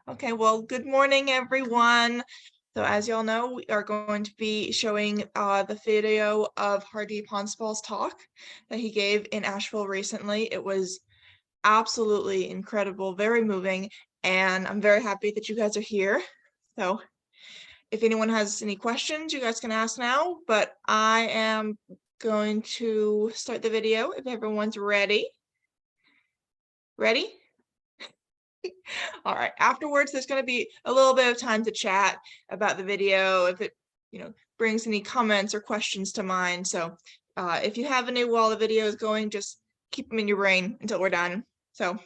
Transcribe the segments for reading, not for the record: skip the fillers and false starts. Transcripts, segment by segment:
Okay, well, good morning, everyone. So as y'all know, we are going to be showing the video of Hardeep Hanspal's talk that he gave in Asheville recently. It was absolutely incredible, very moving, and I'm very happy that you guys are here. So if anyone has any questions, you guys can ask now, but I am going to start the video if everyone's ready. Ready? All right. Afterwards, there's going to be a little bit of time to chat about the video if it, brings any comments or questions to mind. So if you have any while the video is going, just keep them in your brain until we're done. So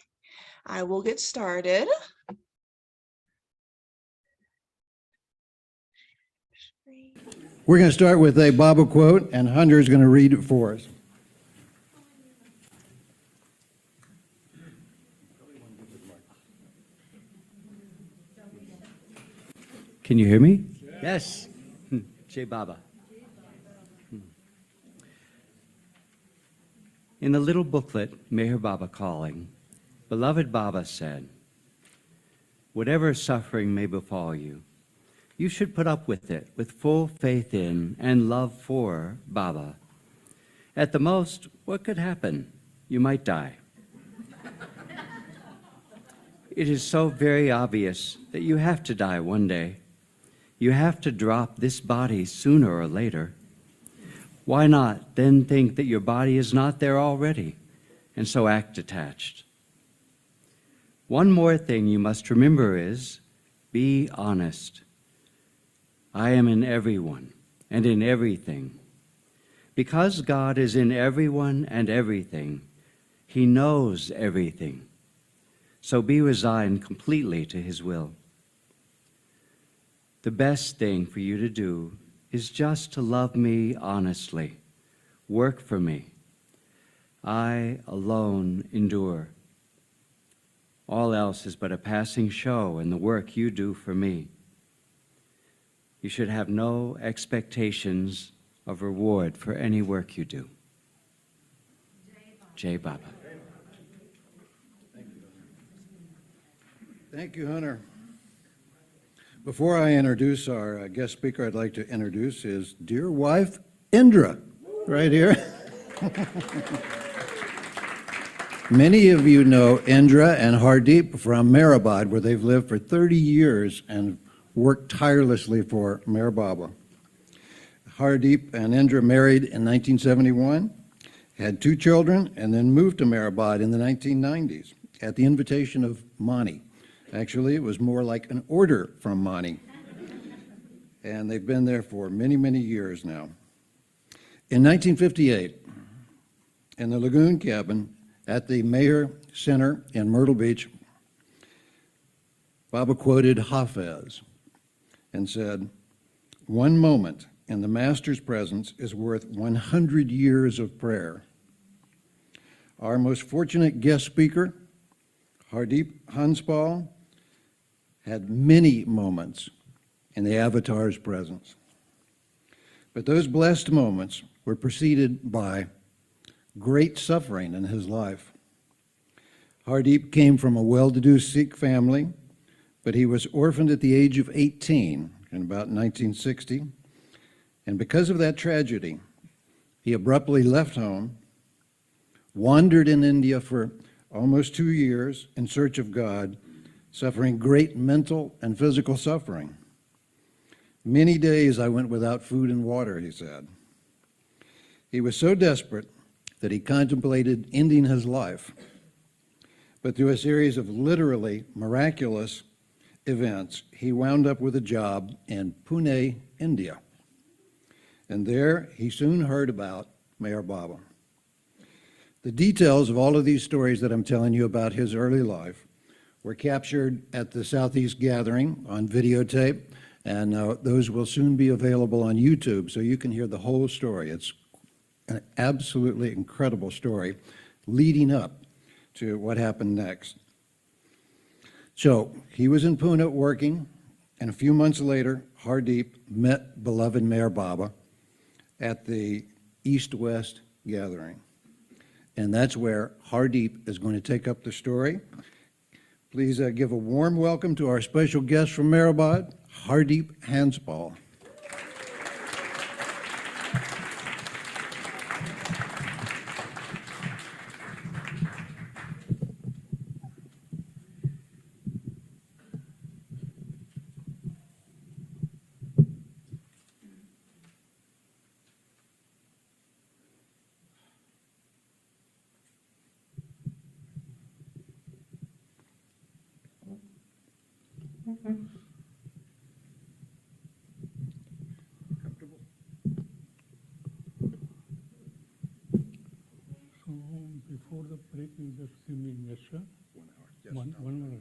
I will get started. We're going to start with a Baba quote, and Hunter is going to read it for us. Can you hear me? Yes. Jai Baba. In the little booklet, Meher Baba Calling, beloved Baba said, whatever suffering may befall you, you should put up with it with full faith in and love for Baba. At the most, what could happen? You might die. It is so very obvious that you have to die one day. You have to drop this body sooner or later. Why not then think that your body is not there already, and so act detached? One more thing you must remember is, be honest. I am in everyone and in everything. Because God is in everyone and everything, He knows everything. So be resigned completely to His will. The best thing for you to do is just to love me honestly, work for me. I alone endure. All else is but a passing show in the work you do for me. You should have no expectations of reward for any work you do. Jai Baba. Thank you, Hunter. Before I introduce our guest speaker, I'd like to introduce his dear wife, Indra, right here. Many of you know Indra and Hardeep from Mehrabad, where they've lived for 30 years and worked tirelessly for Meher Baba. Hardeep and Indra married in 1971, had 2 children, and then moved to Mehrabad in the 1990s at the invitation of Mani. Actually, it was more like an order from Mani. And they've been there for many, many years now. In 1958, in the Lagoon Cabin at the Meher Center in Myrtle Beach, Baba quoted Hafez and said, "One moment in the Master's presence is worth 100 years of prayer." Our most fortunate guest speaker, Hardeep Hanspal, had many moments in the Avatar's presence. But those blessed moments were preceded by great suffering in his life. Hardeep came from a well-to-do Sikh family, but he was orphaned at the age of 18 in about 1960. And because of that tragedy, he abruptly left home, wandered in India for almost 2 years in search of God, suffering great mental and physical suffering. "Many days I went without food and water," he said. He was so desperate that he contemplated ending his life. But through a series of literally miraculous events, he wound up with a job in Pune, India. And there he soon heard about Meher Baba. The details of all of these stories that I'm telling you about his early life were captured at the Southeast Gathering on videotape, and those will soon be available on YouTube, so you can hear the whole story. It's an absolutely incredible story leading up to what happened next. So he was in Pune working, and a few months later, Hardeep met beloved Meher Baba at the East-West Gathering. And that's where Hardeep is going to take up the story. Please give a warm welcome to our special guest from Mehrabad, Hardeep Hanspal. So before the break, you just give me gesture. 1 hour. Yes, One minute.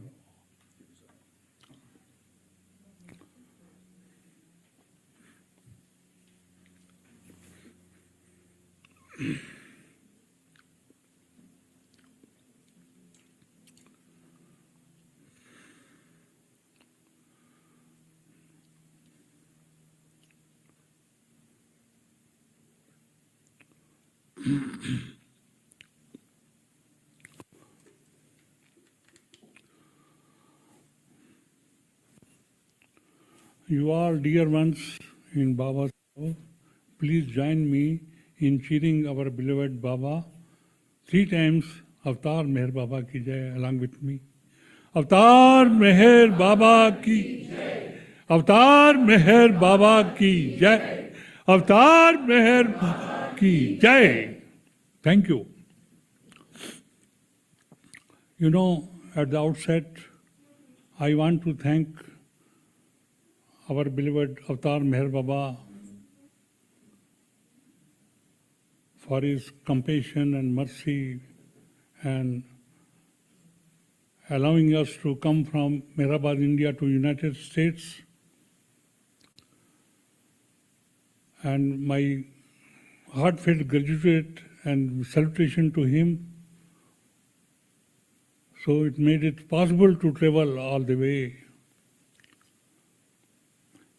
You all dear ones in Baba's love, please join me in cheering our beloved Baba 3 times. Avatar Meher Baba ki jai, along with me. Avatar Meher Baba ki jai. Avatar Meher Baba ki jai. Avatar Meher Baba ki jai. Thank you. You know, at the outset, I want to thank our beloved Avatar Meher Baba for his compassion and mercy and allowing us to come from Mehrabad, India to United States. And my heartfelt gratitude and salutation to him. So it made it possible to travel all the way.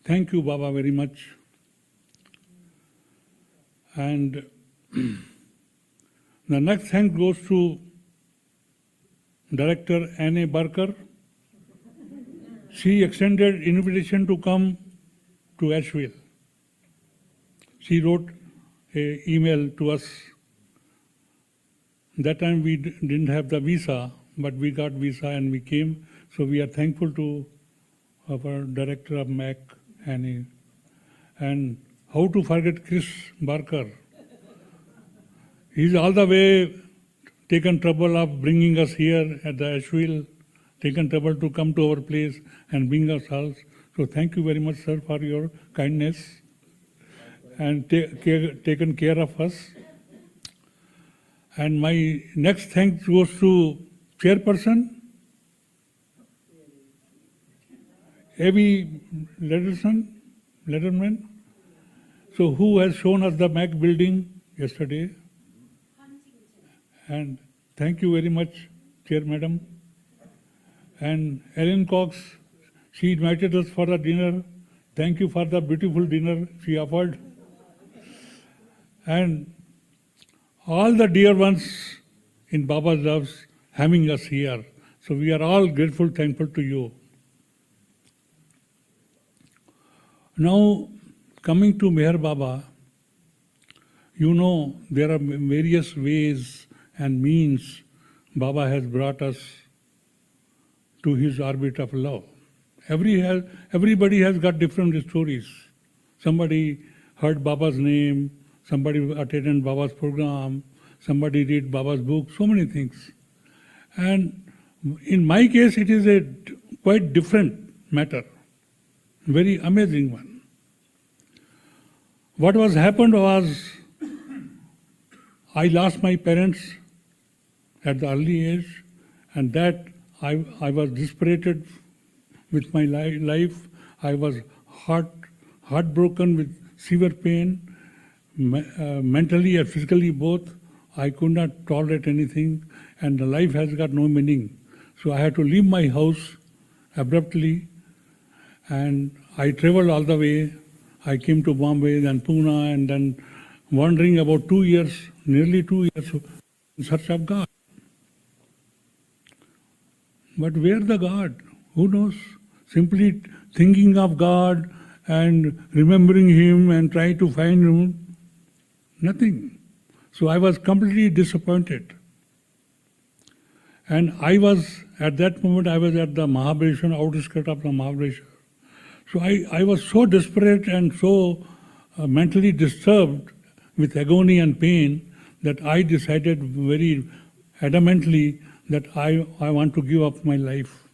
Thank you, Baba, very much. And the next thanks goes to Director Anne Barker. She extended invitation to come to Asheville. She wrote an email to us. That time we didn't have the visa, but we got visa and we came. So we are thankful to our director of MAC, Annie. And how to forget Chris Barker? He's all the way taken trouble of bringing us here at the Asheville, taken trouble to come to our place and bring us all. So thank you very much, sir, for your kindness and taken care of us. And my next thanks goes to Chairperson, A.B. Letterman, so who has shown us the MAC building yesterday. And thank you very much, Chair Madam. And Ellen Cox, she invited us for the dinner. Thank you for the beautiful dinner she offered. And all the dear ones in Baba's loves having us here. So we are all grateful, thankful to you. Now, coming to Meher Baba, you know there are various ways and means Baba has brought us to his orbit of love. Everybody has got different stories. Somebody heard Baba's name, somebody attended Baba's program, somebody read Baba's book, so many things. And in my case, it is a quite different matter, very amazing one. What was happened was, I lost my parents at the early age, and that I was dispirited with my life. I was heartbroken with severe pain, mentally and physically both. I could not tolerate anything, and the life has got no meaning. So I had to leave my house abruptly, and I traveled all the way. I came to Bombay, then Pune, and then wandering about 2 years, nearly 2 years, in search of God. But where the God? Who knows? Simply thinking of God and remembering Him and trying to find Him, nothing. So I was completely disappointed. And at that moment, I was at the Mahabaleshwar, outskirts of the Mahabaleshwar. So I was so desperate and so mentally disturbed with agony and pain that I decided very adamantly that I want to give up my life.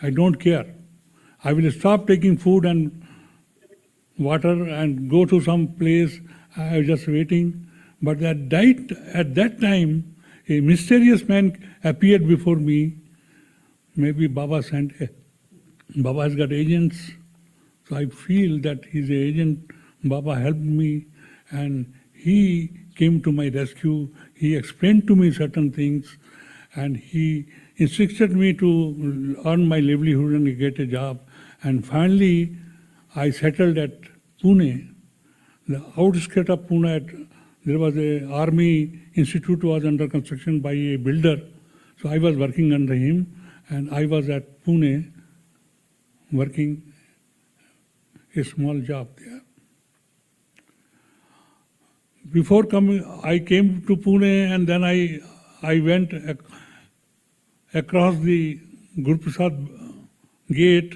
I don't care. I will stop taking food and water and go to some place. I was just waiting. But at that time, a mysterious man appeared before me. Maybe Baba sent. Baba has got agents. So I feel that he's an agent. Baba helped me and he came to my rescue. He explained to me certain things and he instructed me to earn my livelihood and get a job. And finally, I settled at Pune. The outskirts of Pune, there was an army institute was under construction by a builder. So I was working under him and I was at Pune working a small job there. Before coming, I came to Pune and then I went across the Guru Prasad gate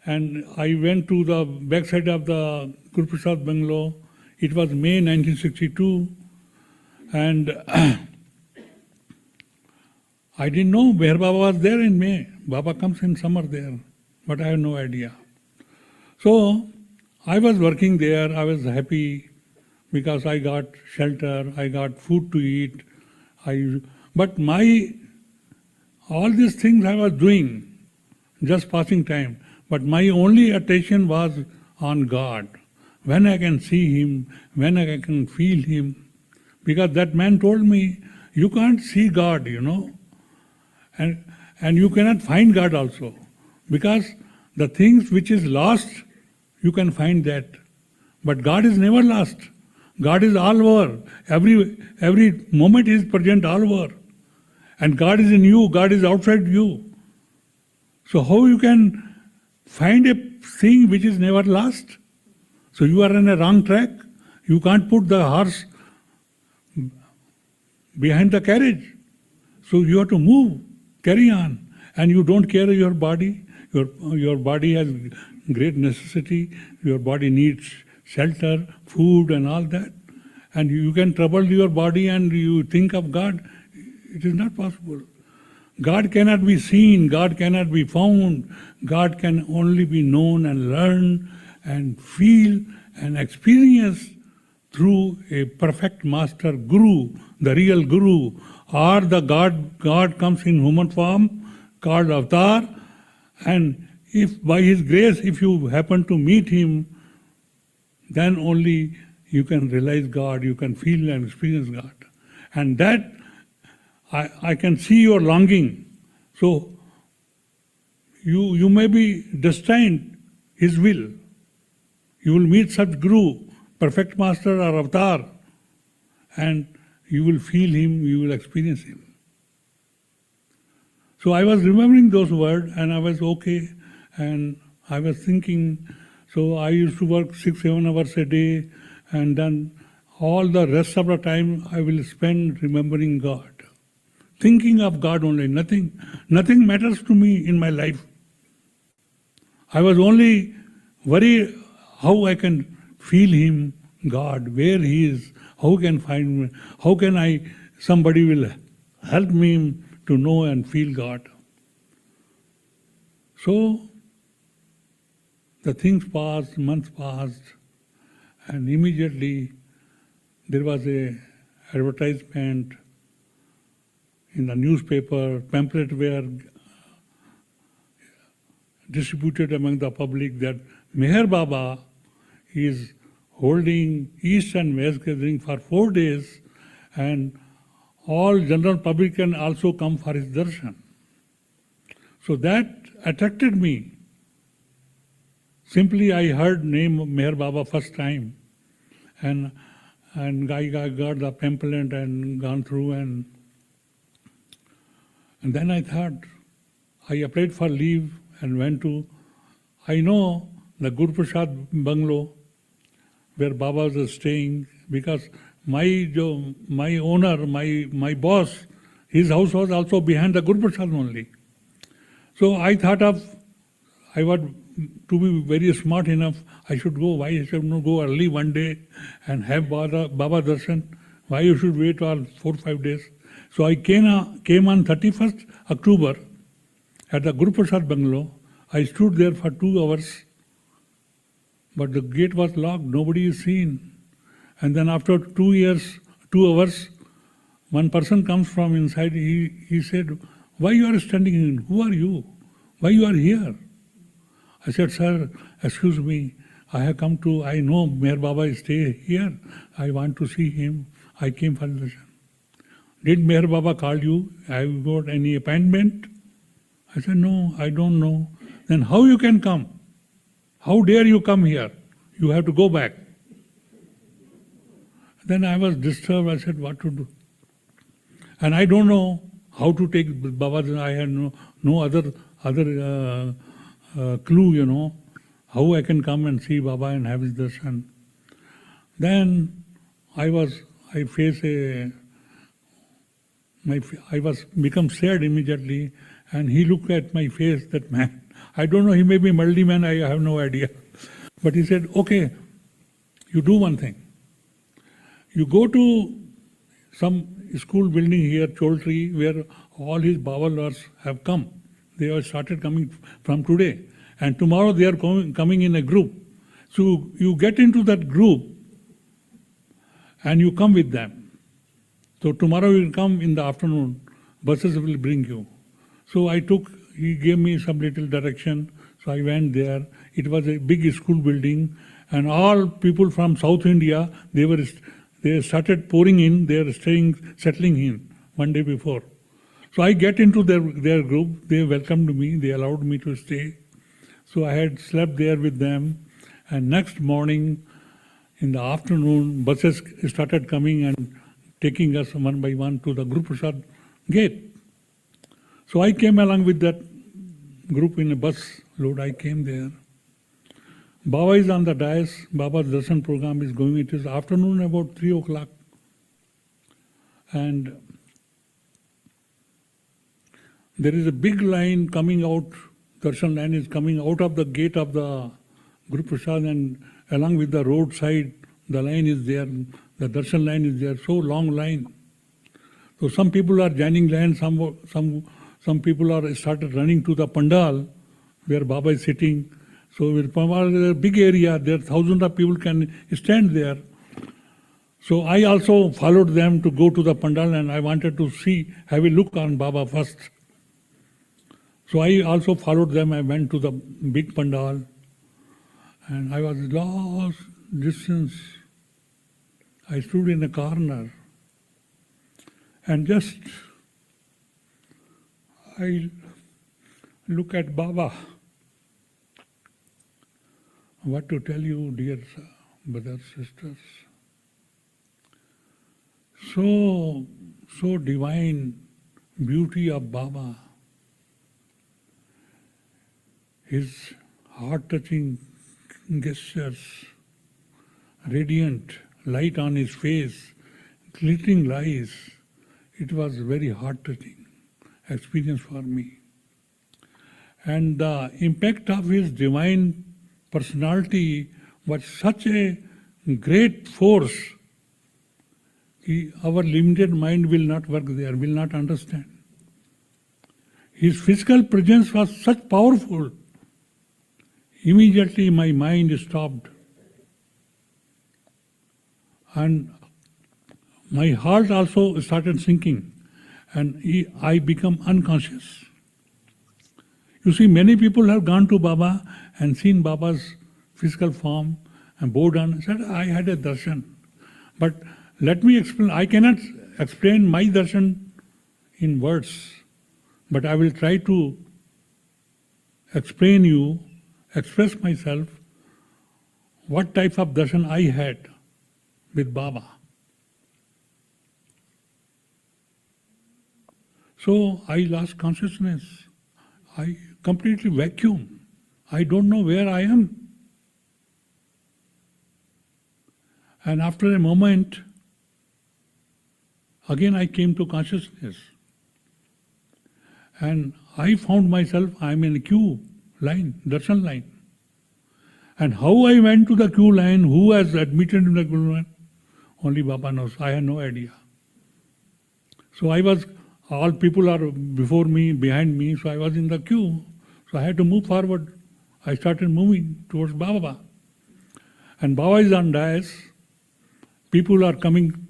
and I went to the backside of the Guru Prasad bungalow. It was May 1962 and I didn't know Meher Baba was there in May. Baba comes in summer there, but I have no idea. So I was working there, I was happy because I got shelter, I got food to eat. But all these things I was doing, just passing time. But my only attention was on God. When I can see Him, when I can feel Him. Because that man told me, you can't see God, and you cannot find God also. Because the things which is lost, you can find that. But God is never lost. God is all over. Every moment is present all over. And God is in you, God is outside you. So how you can find a thing which is never lost? So you are on a wrong track. You can't put the horse behind the carriage. So you have to move, carry on. And you don't care your body. Your body has great necessity. Your body needs shelter, food and all that. And you can trouble your body and you think of God. It is not possible. God cannot be seen, God cannot be found. God can only be known and learned and feel and experience through a perfect master guru, the real guru, or the God comes in human form, called avatar, and if by his grace, if you happen to meet him, then only you can realize God, you can feel and experience God. And that, I can see your longing. So, you may be destined his will. You will meet such guru, perfect master or avatar, and you will feel him, you will experience him. So I was remembering those words and I was okay, and I was thinking, so I used to work 6-7 hours a day, and then all the rest of the time I will spend remembering God. Thinking of God only, nothing matters to me in my life. I was only worried how I can feel Him, God, where He is, how can find me, how can somebody will help me to know and feel God. So, the things passed, months passed, and immediately there was an advertisement in the newspaper, pamphlet were distributed among the public that Meher Baba is holding East and West gathering for 4 days, and all general public can also come for his darshan. So that attracted me. Simply I heard name of Meher Baba first time, and I got the pamphlet and gone through, and then I thought, I applied for leave and went to, I know the Guru Prasad bungalow where Baba was staying, because my owner, my boss, his house was also behind the Guru Prasad only. So I thought of, I want to be very smart enough, I should go. Why I should not go early one day and have Baba Darshan? Why you should wait all 4 or 5 days? So I came on 31st October at the Guru Prasad bungalow. I stood there for 2 hours, but the gate was locked, nobody is seen. And then after 2 hours, one person comes from inside. He said, "Why you are standing in? Who are you? Why you are here?" I said, "Sir, excuse me. I have come to, I know Meher Baba stay here. I want to see him. I came for darshan." "Did Meher Baba call you? Have you got any appointment?" I said, "No, I don't know." "Then how you can come? How dare you come here? You have to go back." Then I was disturbed. I said, what to do? And I don't know how to take Baba. I had no other clue, how I can come and see Baba and have his darshan. Then I was become sad immediately, and he looked at my face, that man. I don't know, he may be Maldi man, I have no idea. But he said, "Okay, you do one thing. You go to some school building here, Choltree, where all his Baba lords have come. They have started coming from today. And tomorrow they are coming in a group. So you get into that group and you come with them. So tomorrow you will come in the afternoon, buses will bring you." So he gave me some little direction. So I went there. It was a big school building, and all people from South India, they started pouring in. They are settling in one day before. So I get into their group. They welcomed me. They allowed me to stay. So I had slept there with them. And next morning, in the afternoon, buses started coming and taking us one by one to the Guru Prasad gate. So I came along with that group in a bus load. I came there. Baba is on the dais. Baba's darshan program is going. It is afternoon, about 3 o'clock. And there is a big line coming out. Darshan line is coming out of the gate of the Guru Prasad, and along with the roadside, the line is there. The darshan line is there. So long line. So some people are joining line. Some people are started running to the pandal where Baba is sitting. So with pandal is a big area. There thousands of people can stand there. So I also followed them to go to the pandal, and I wanted to have a look on Baba first. So I also followed them. I went to the big pandal, and I was lost distance. I stood in a corner, and just I look at Baba. What to tell you, dear brothers, sisters? So divine beauty of Baba. His heart-touching gestures, radiant light on his face, glittering eyes. It was very heart-touching experience for me. And the impact of his divine personality was such a great force. Our limited mind will not work there, will not understand. His physical presence was such powerful. Immediately my mind stopped. And my heart also started sinking. And I became unconscious. You see, many people have gone to Baba and seen Baba's physical form and bowed down and said, "I had a darshan." But let me explain. I cannot explain my darshan in words, but I will try to express myself what type of darshan I had with Baba. So I lost consciousness. I completely vacuum. I don't know where I am. And after a moment, again I came to consciousness. And I found myself, I'm in a queue line, darshan line. And how I went to the queue line, who has admitted in the queue line, only Baba knows. I had no idea. So I was, all people are before me, behind me, so I was in the queue. So I had to move forward. I started moving towards Baba. And Baba is on dais. People are coming,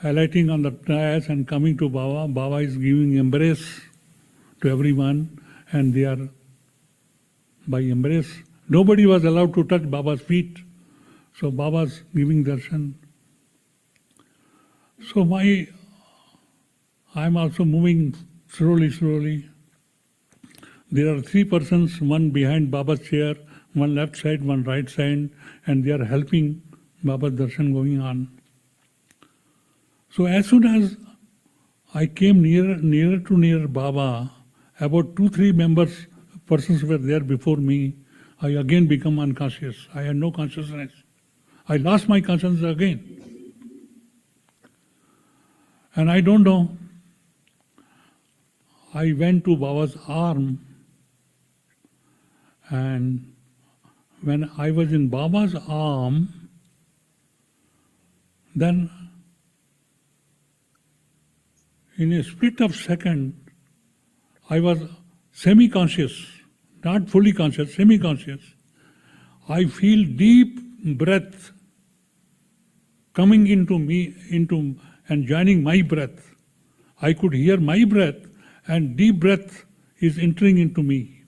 alighting on the dais and coming to Baba. Baba is giving embrace to everyone, and they are, by embrace, nobody was allowed to touch Baba's feet. So Baba's giving darshan. So I'm also moving slowly. There are three persons, one behind Baba's chair, one left side, one right side, and they are helping Baba's darshan going on. So as soon as I came nearer to Baba, about 2-3 persons were there before me. I again become unconscious. I had no consciousness. I lost my consciousness again. And I don't know. I went to Baba's arm, and when I was in Baba's arm, then in a split of second, I was semi-conscious, not fully conscious, semi-conscious. I feel deep breath coming into me, and joining my breath. I could hear my breath, and deep breath is entering into me.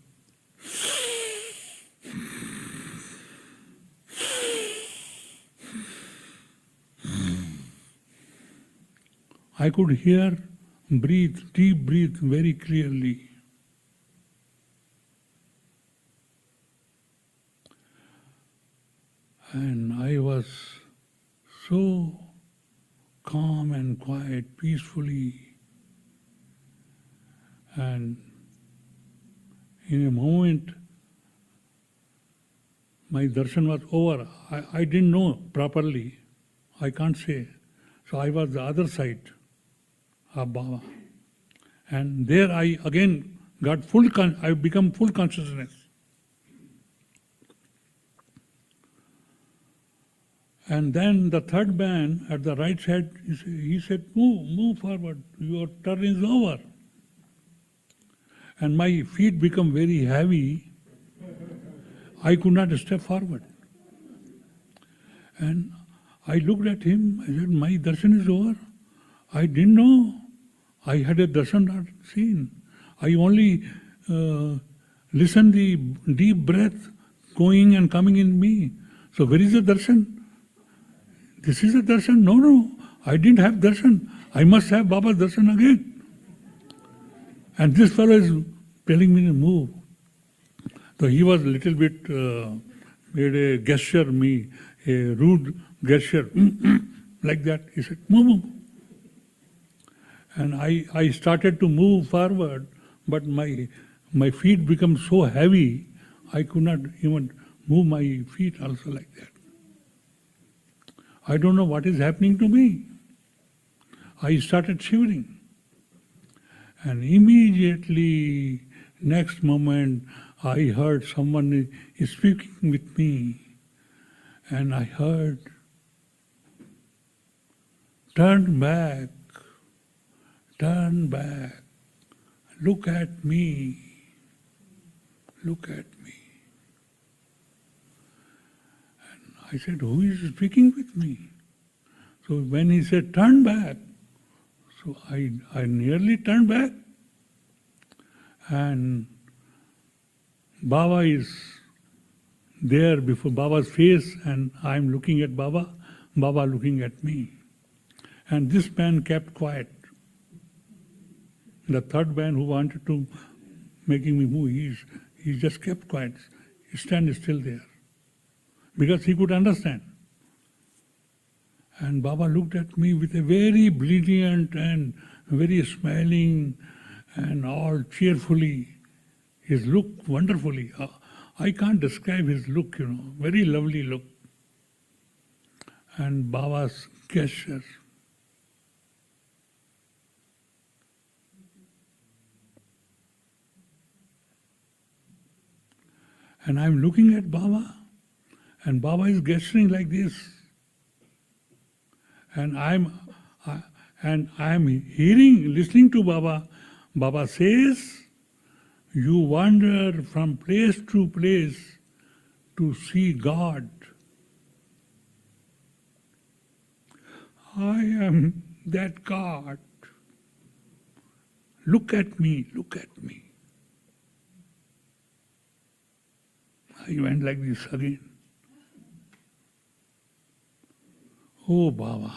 I could hear, deep breathe very clearly. And I was so calm and quiet, peacefully. And in a moment, my darshan was over. I didn't know properly. I can't say. So I was the other side of Baba. And there I again got I become full consciousness. And then the third man at the right side, he said, move forward, your turn is over. And my feet become very heavy. I could not step forward. And I looked at him, I said, my darshan is over. I didn't know. I had a darshan not seen. I only listened the deep breath going and coming in me. So where is the darshan? This is a darshan? No, I didn't have darshan. I must have Baba's darshan again. And this fellow is telling me to move. So he was a little bit, made a gesture, a rude gesture, like that. He said, move. And I started to move forward, but my feet become so heavy, I could not even move my feet also like that. I don't know what is happening to me. I started shivering. And immediately, next moment, I heard someone is speaking with me. And I heard, turn back, look at me, look at me. And I said, who is speaking with me? So when he said, turn back, so I nearly turned back. And Baba is there before Baba's face, and I'm looking at Baba, Baba looking at me. And this man kept quiet. The third man who wanted to making me move, he just kept quiet. He stand still there. Because he could understand. And Baba looked at me with a very brilliant and very smiling and all cheerfully. his look wonderfully. I can't describe his look, very lovely look. And Baba's gesture. And I'm looking at Baba, and Baba is gesturing like this. And I'm hearing, listening to Baba. Baba says, you wander from place to place to see God. I am that God. Look at me, look at me. I went like this again. Oh, Baba,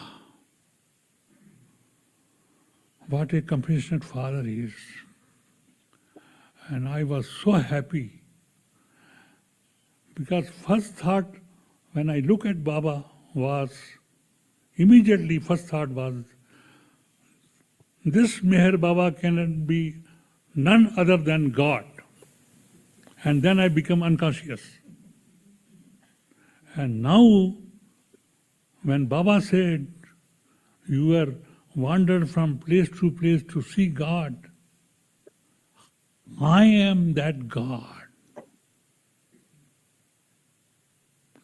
what a compassionate father he is. And I was so happy because first thought when I look at Baba was, immediately first thought was, this Meher Baba cannot be none other than God. And then I become unconscious. And now, when Baba said, you are wandered from place to place to see God, I am that God.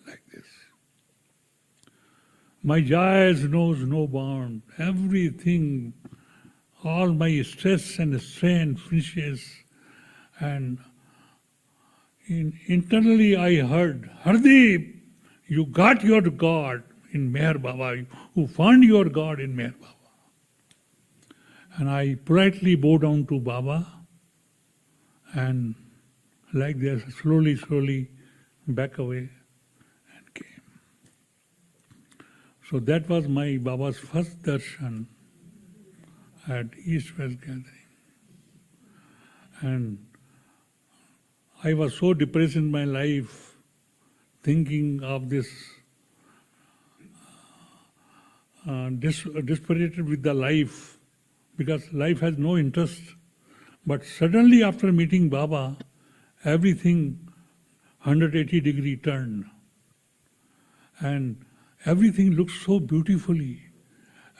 Like this. My joys knows no bound. Everything, all my stress and strain finishes. And internally I heard, Hardeep, you got your God in Meher Baba. You found your God in Meher Baba. And I politely bow down to Baba and like this, slowly back away and came. So that was my Baba's first darshan at East-West Gathering. And I was so depressed in my life, thinking of this, dispirited with the life, because life has no interest. But suddenly after meeting Baba, everything 180-degree turned. And everything looked so beautifully.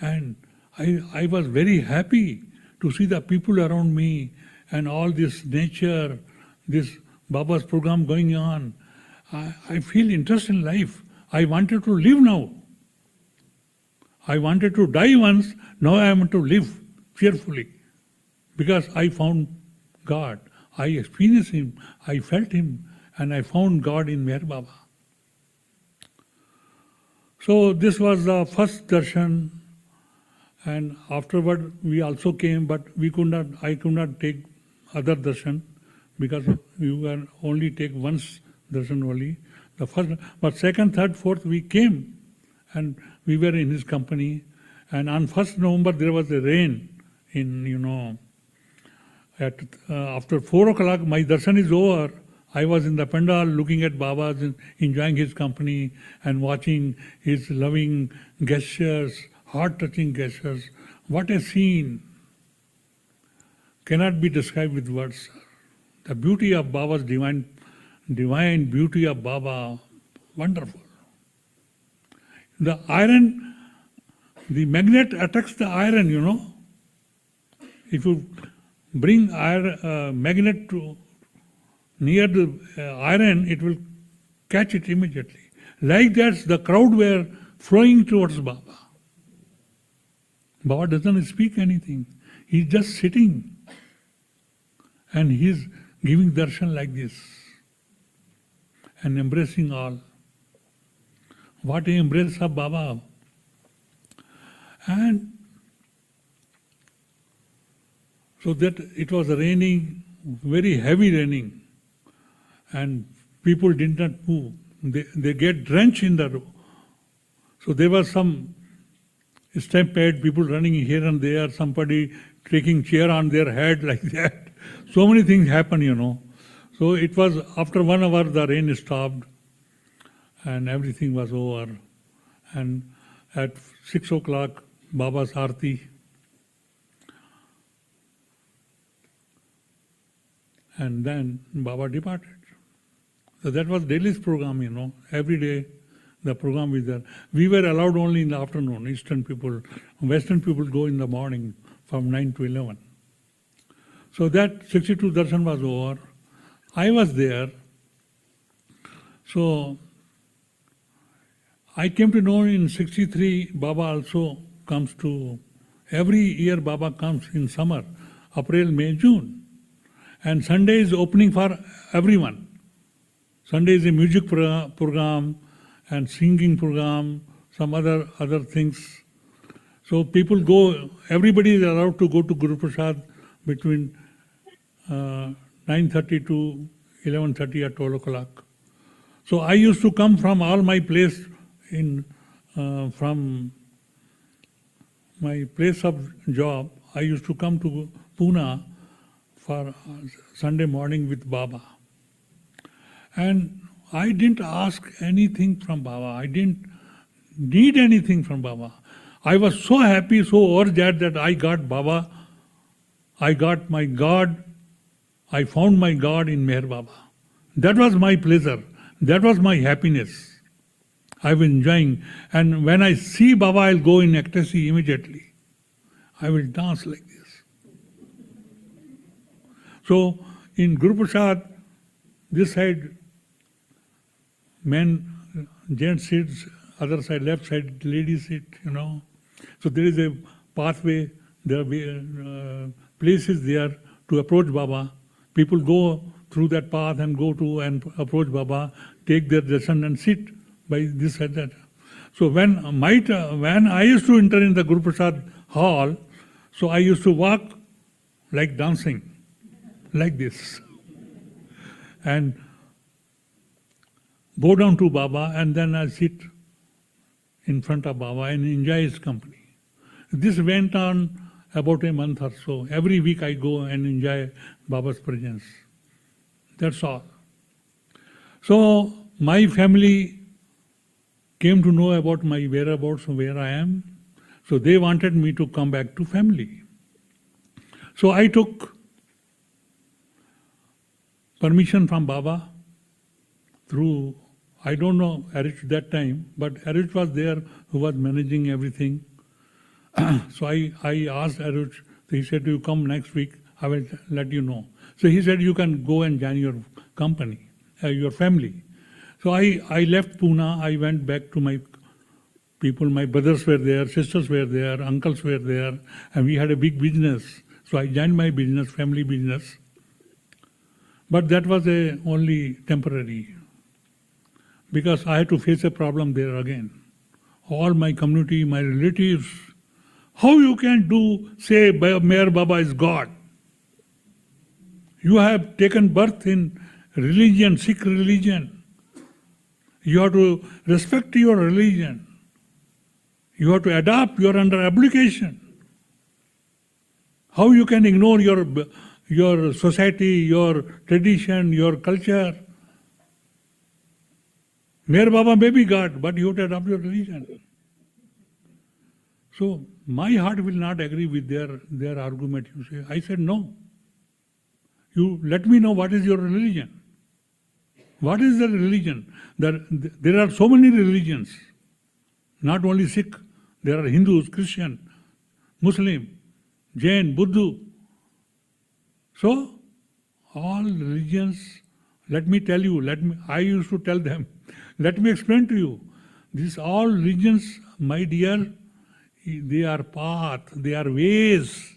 And I was very happy to see the people around me and all this nature, this Baba's program going on. I feel interest in life. I wanted to live now. I wanted to die once, now I want to live cheerfully. Because I found God. I experienced Him, I felt Him, and I found God in Meher Baba. So this was the first darshan, and afterward we also came, but I could not take other darshan, because you can only take once darshan only. The first, but second, third, fourth we came, and we were in his company. And on 1st November there was a rain in, after 4 o'clock my darshan is over. I was in the pandal looking at Baba, enjoying his company and watching his loving gestures, heart-touching gestures. What a scene! Cannot be described with words. The beauty of Baba's divine beauty of Baba, wonderful. The iron, the magnet attracts the iron, If you bring magnet to near the iron, it will catch it immediately. Like that, the crowd were flowing towards Baba. Baba doesn't speak anything. He's just sitting and he's giving darshan like this and embracing all. What an embrace of Baba. And so that it was raining, very heavy raining, and people did not move. They get drenched in the road. So there was some stampede, people running here and there, somebody taking chair on their head like that. So many things happen, So it was after 1 hour the rain stopped and everything was over. And at 6 o'clock, Baba's Aarti. And then Baba departed. So that was Delhi's program, Every day the program is there. We were allowed only in the afternoon. Eastern people, Western people go in the morning from 9 to 11. So that 62 darshan was over. I was there. So I came to know in 63, Baba also comes to, every year Baba comes in summer, April, May, June. And Sunday is opening for everyone. Sunday is a music program and singing program, some other things. So people go, everybody is allowed to go to Guru Prasad between 9:30 to 11:30 or 12 o'clock. So I used to come from all my place from my place of job. I used to come to Pune for Sunday morning with Baba. And I didn't ask anything from Baba. I didn't need anything from Baba. I was so happy, so overjoyed that I got Baba. I got my God. I found my God in Meher Baba. That was my pleasure. That was my happiness. I was enjoying. And when I see Baba, I'll go in ecstasy immediately. I will dance like this. So in Guru Prasad, this side, men, gents sits, other side, left side, ladies sit, So there is a pathway, there are places there to approach Baba. People go through that path and go to and approach Baba, take their darshan and sit by this side, that. So when I used to enter in the Guru Prasad hall, so I used to walk like dancing, like this. And go down to Baba, and then I sit in front of Baba and enjoy his company. This went on about a month or so. Every week I go and enjoy Baba's presence. That's all. So my family came to know about my whereabouts, where I am. So they wanted me to come back to family. So I took permission from Baba through, I don't know Arich that time, but Arich was there who was managing everything. So I asked Arich, he said, you come next week, I will let you know. So he said, you can go and join your company, your family. So I left Pune, I went back to my people, my brothers were there, sisters were there, uncles were there, and we had a big business. So I joined my business, family business. But that was only temporary, because I had to face a problem there again. All my community, my relatives, how you can say Meher Baba is God? You have taken birth in religion, Sikh religion. You have to respect your religion. You have to adopt, you are under obligation. How you can ignore your society, your tradition, your culture? Meher Baba may be God, but you have to adopt your religion. So my heart will not agree with their argument. You say, I said no. You let me know what is your religion. What is the religion? There are so many religions, not only Sikh. There are Hindus, Christian, Muslim, Jain, Buddha. So all religions, let me tell you, I used to tell them, let me explain to you. These all religions, my dear, they are path, they are ways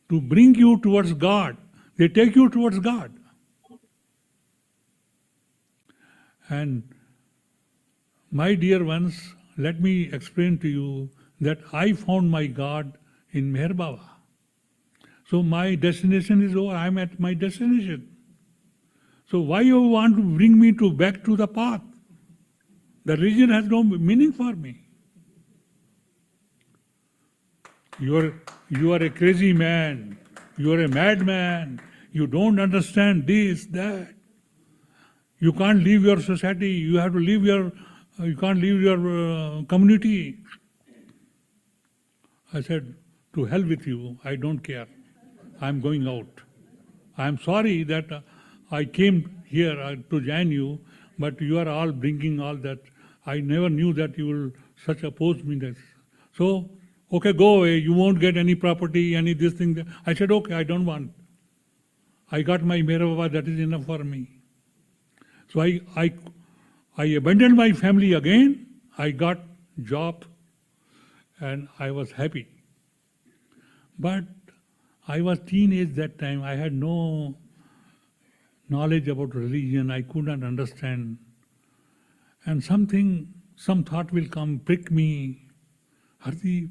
to bring you towards God. They take you towards God. And my dear ones, let me explain to you that I found my God in Meher Baba. So my destination is over, I am at my destination. So why you want to bring me back to the path? The religion has no meaning for me. You are a crazy man. You are a madman. You don't understand this, that. You can't leave your society. You have to leave you can't leave your community. I said, to hell with you. I don't care. I'm going out. I am sorry that I came here to join you, but you are all bringing all that. I never knew that you will such oppose me. That. So, okay, go away. You won't get any property, any this thing. That. I said, okay, I don't want. I got my Mera Baba, that is enough for me. So I abandoned my family again. I got job and I was happy. But I was teenage that time. I had no knowledge about religion. I could not understand. And some thought will come, prick me. Hardeep,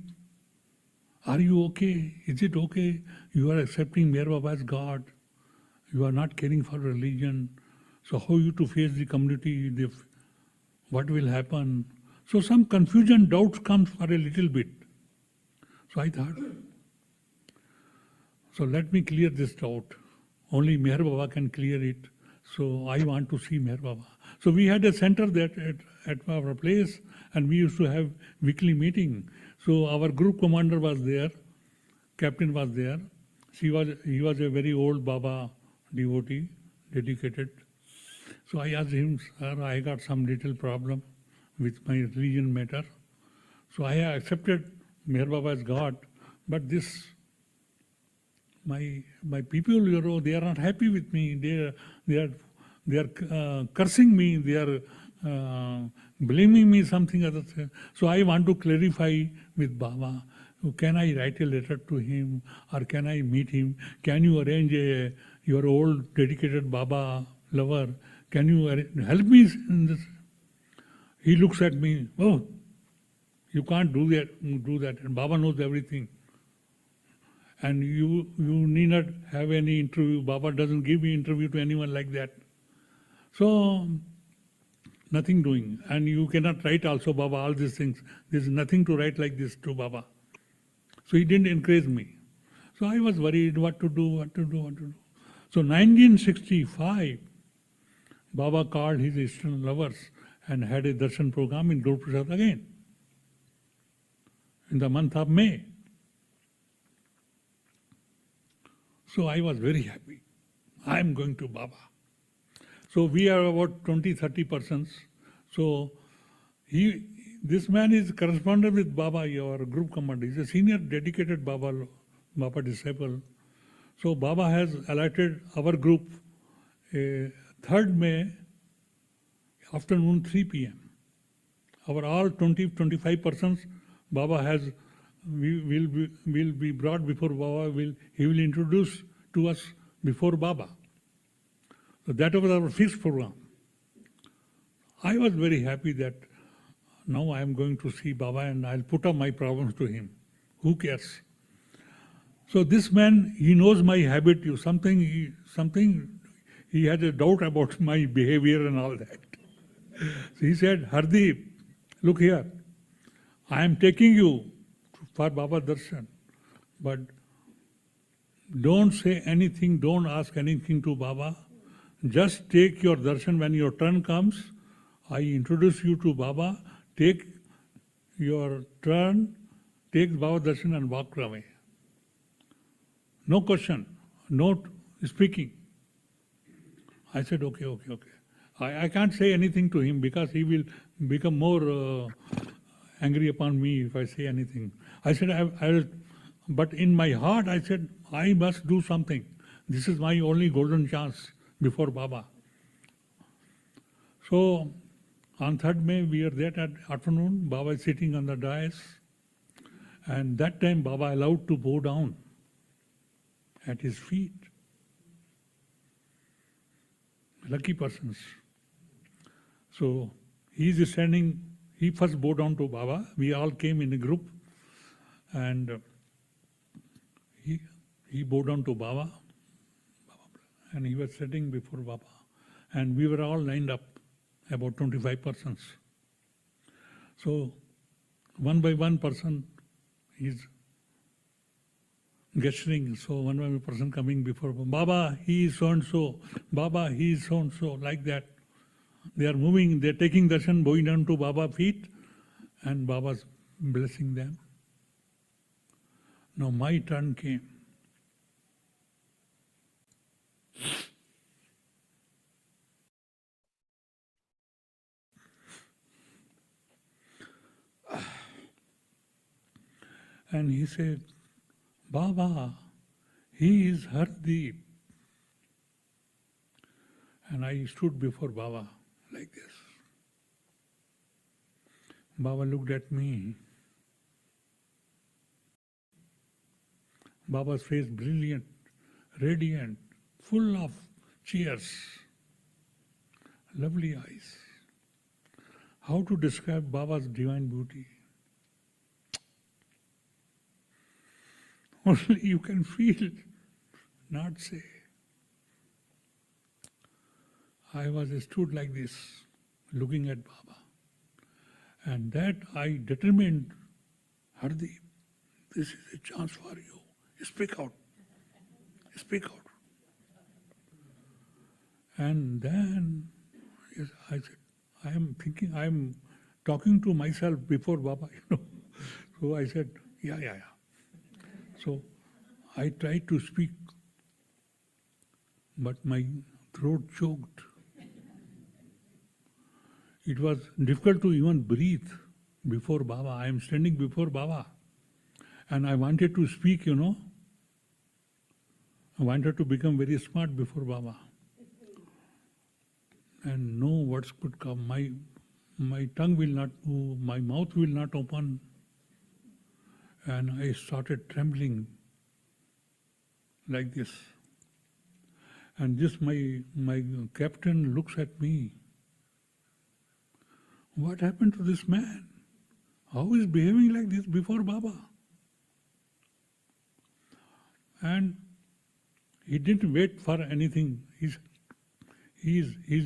are you okay? Is it okay? You are accepting Mera Baba as God. You are not caring for religion. So how you to face the community? What will happen? So some confusion, doubts comes for a little bit. So I thought, so let me clear this doubt. Only Meher Baba can clear it. So I want to see Meher Baba. So we had a center that at our place, and we used to have weekly meeting. So our group commander was there, captain was there. He was a very old Baba devotee, dedicated. So I asked him, sir, I got some little problem with my religion matter. So I accepted Meher Baba as God, but this my people, they are not happy with me. They are cursing me. They are blaming me something other thing. So I want to clarify with Baba. Can I write a letter to him, or can I meet him? Can you arrange your old dedicated Baba lover? Can you help me in this? He looks at me. Oh, you can't do that. And Baba knows everything. And you need not have any interview. Baba doesn't give me interview to anyone like that. So, nothing doing. And you cannot write also Baba all these things. There's nothing to write like this to Baba. So he didn't encourage me. So I was worried what to do. So 1965, Baba called his Eastern lovers and had a darshan program in Guru Prasad again, in the month of May. So I was very happy. I am going to Baba. So we are about 20-30 persons. So this man is correspondent with Baba, your group commander. He's a senior dedicated Baba disciple. So Baba has allotted our group 3rd May afternoon 3 p.m. Our all 20-25 persons, Baba has will be brought before Baba. He will introduce to us before Baba. So that was our fixed program. I was very happy that now I am going to see Baba and I'll put up my problems to him. Who cares? So this man, he knows my habit. He had a doubt about my behavior and all that. So he said, Hardeep, look here. I am taking you for Baba Darshan, but don't say anything, don't ask anything to Baba. Just take your darshan when your turn comes. I introduce you to Baba. Take your turn, take Baba darshan and walk away. No question, no speaking. I said, okay. I can't say anything to him because he will become more angry upon me if I say anything. I said, but in my heart I said, I must do something. This is my only golden chance before Baba. So on 3rd May we are there at afternoon. Baba is sitting on the dais, and that time Baba allowed to bow down at his feet. Lucky persons. So he is standing. He first bowed down to Baba. We all came in a group, and he bowed down to Baba, and he was sitting before Baba, and we were all lined up, about 25 persons. So one by one person is gesturing. So one by one person coming before Baba, he is so and so. Baba, he is so and so, like that. They are moving, they are taking darshan, bowing down to Baba's feet, and Baba's blessing them. Now my turn came. And he said, Baba, he is Hardeep. And I stood before Baba like this. Baba looked at me. Baba's face brilliant, radiant, full of tears, lovely eyes. How to describe Baba's divine beauty? Only you can feel, not say. I was stood like this, looking at Baba. And that I determined, Hardeep, this is a chance for you. Speak out. Speak out. And then I said, I am thinking, I am talking to myself before Baba, So I said, yeah. So I tried to speak, but my throat choked. It was difficult to even breathe before Baba. I am standing before Baba. And I wanted to speak, I wanted to become very smart before Baba. And no words could come. My tongue will not move, my mouth will not open. And I started trembling like this. And this my captain looks at me. What happened to this man? How is behaving like this before Baba? And he didn't wait for anything. He's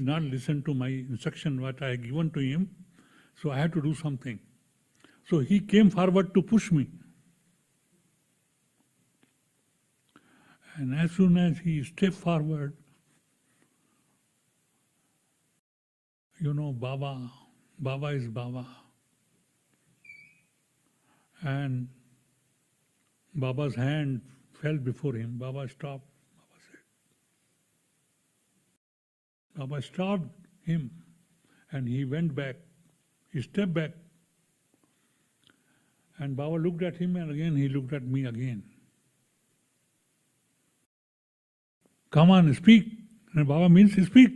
not listened to my instruction, what I had given to him. So I had to do something. So he came forward to push me. And as soon as he stepped forward, Baba is Baba. And Baba's hand fell before him. Baba stopped. Baba stopped him and he went back. He stepped back. And Baba looked at him and again he looked at me again. Come on, speak. And Baba means speak.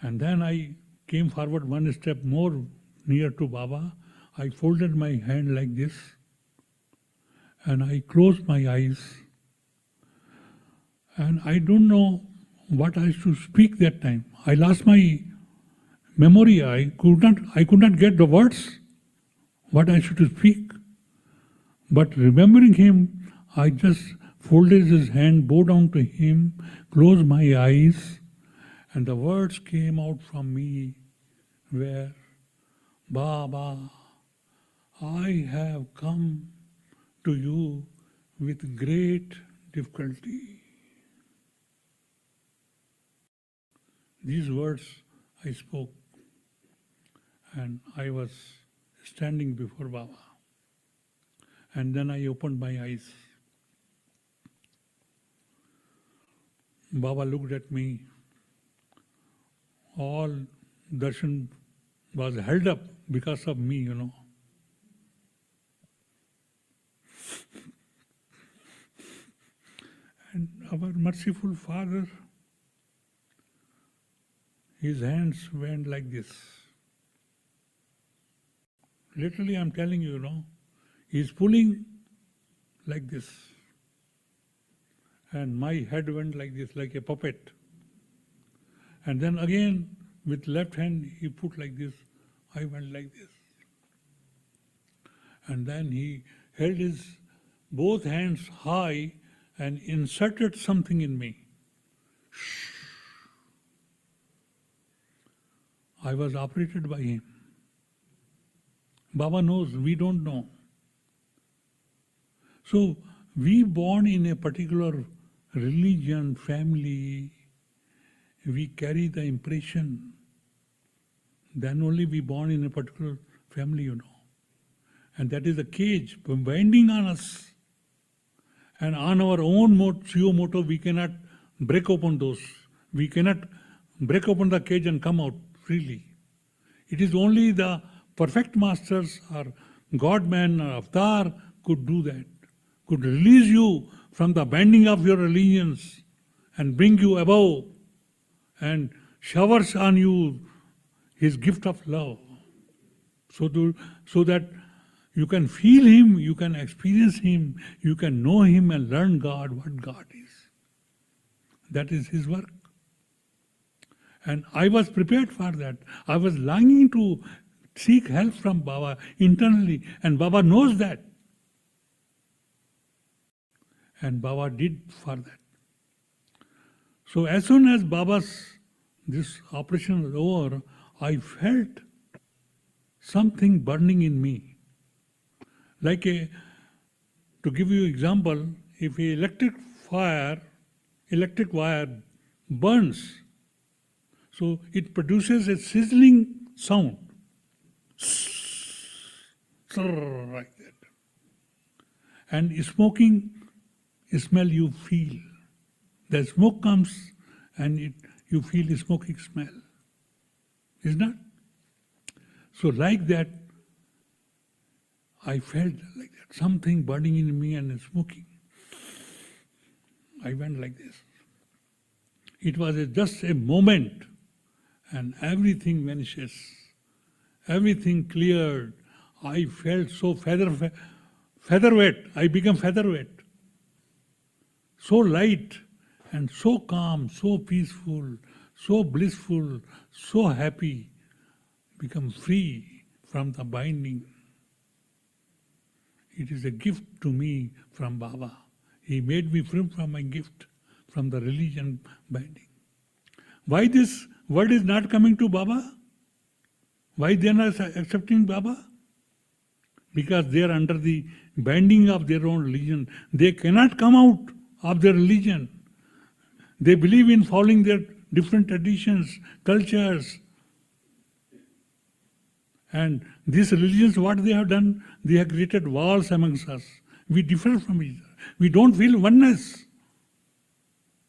And then I came forward one step more near to Baba. I folded my hand like this and I closed my eyes. And I don't know what I should speak that time. I lost my memory. I could not get the words, what I should speak. But remembering him, I just folded his hand, bowed down to him, closed my eyes, and the words came out from me where, Baba, I have come to you with great difficulty. These words I spoke, and I was standing before Baba. And then I opened my eyes. Baba looked at me. All darshan was held up because of me, And our merciful Father, his hands went like this. Literally, I'm telling you, he's pulling like this. And my head went like this, like a puppet. And then again, with left hand, he put like this. I went like this. And then he held his both hands high and inserted something in me. Shh. I was operated by him. Baba knows, we don't know. So, we born in a particular religion, family, we carry the impression. Then only we born in a particular family, And that is a cage binding on us. And on our own suo moto, we cannot break open those. We cannot break open the cage and come out freely. It is only the perfect masters or God-man or avatar could do that, could release you from the binding of your religions and bring you above and showers on you his gift of love. So that you can feel him, you can experience him, you can know him and learn God, what God is. That is his work. And I was prepared for that. I was longing to seek help from Baba internally, and Baba knows that. And Baba did for that. So as soon as this operation was over, I felt something burning in me. To give you example, if a electric wire burns, so it produces a sizzling sound, like that. And smoking smell you feel. The smoke comes and you feel the smoking smell. Is not? So like that, I felt like that, something burning in me and smoking. I went like this. It was just a moment and everything vanishes. Everything cleared. I felt so featherweight. I became featherweight. So light and so calm, so peaceful, so blissful, so happy. Become free from the binding. It is a gift to me from Baba. He made me free from my gift, from the religion binding. Why this word is not coming to Baba? Why they are not accepting Baba? Because they are under the binding of their own religion. They cannot come out of their religion. They believe in following their different traditions, cultures. And these religions, what they have done, they have created walls amongst us. We differ from each other. We don't feel oneness.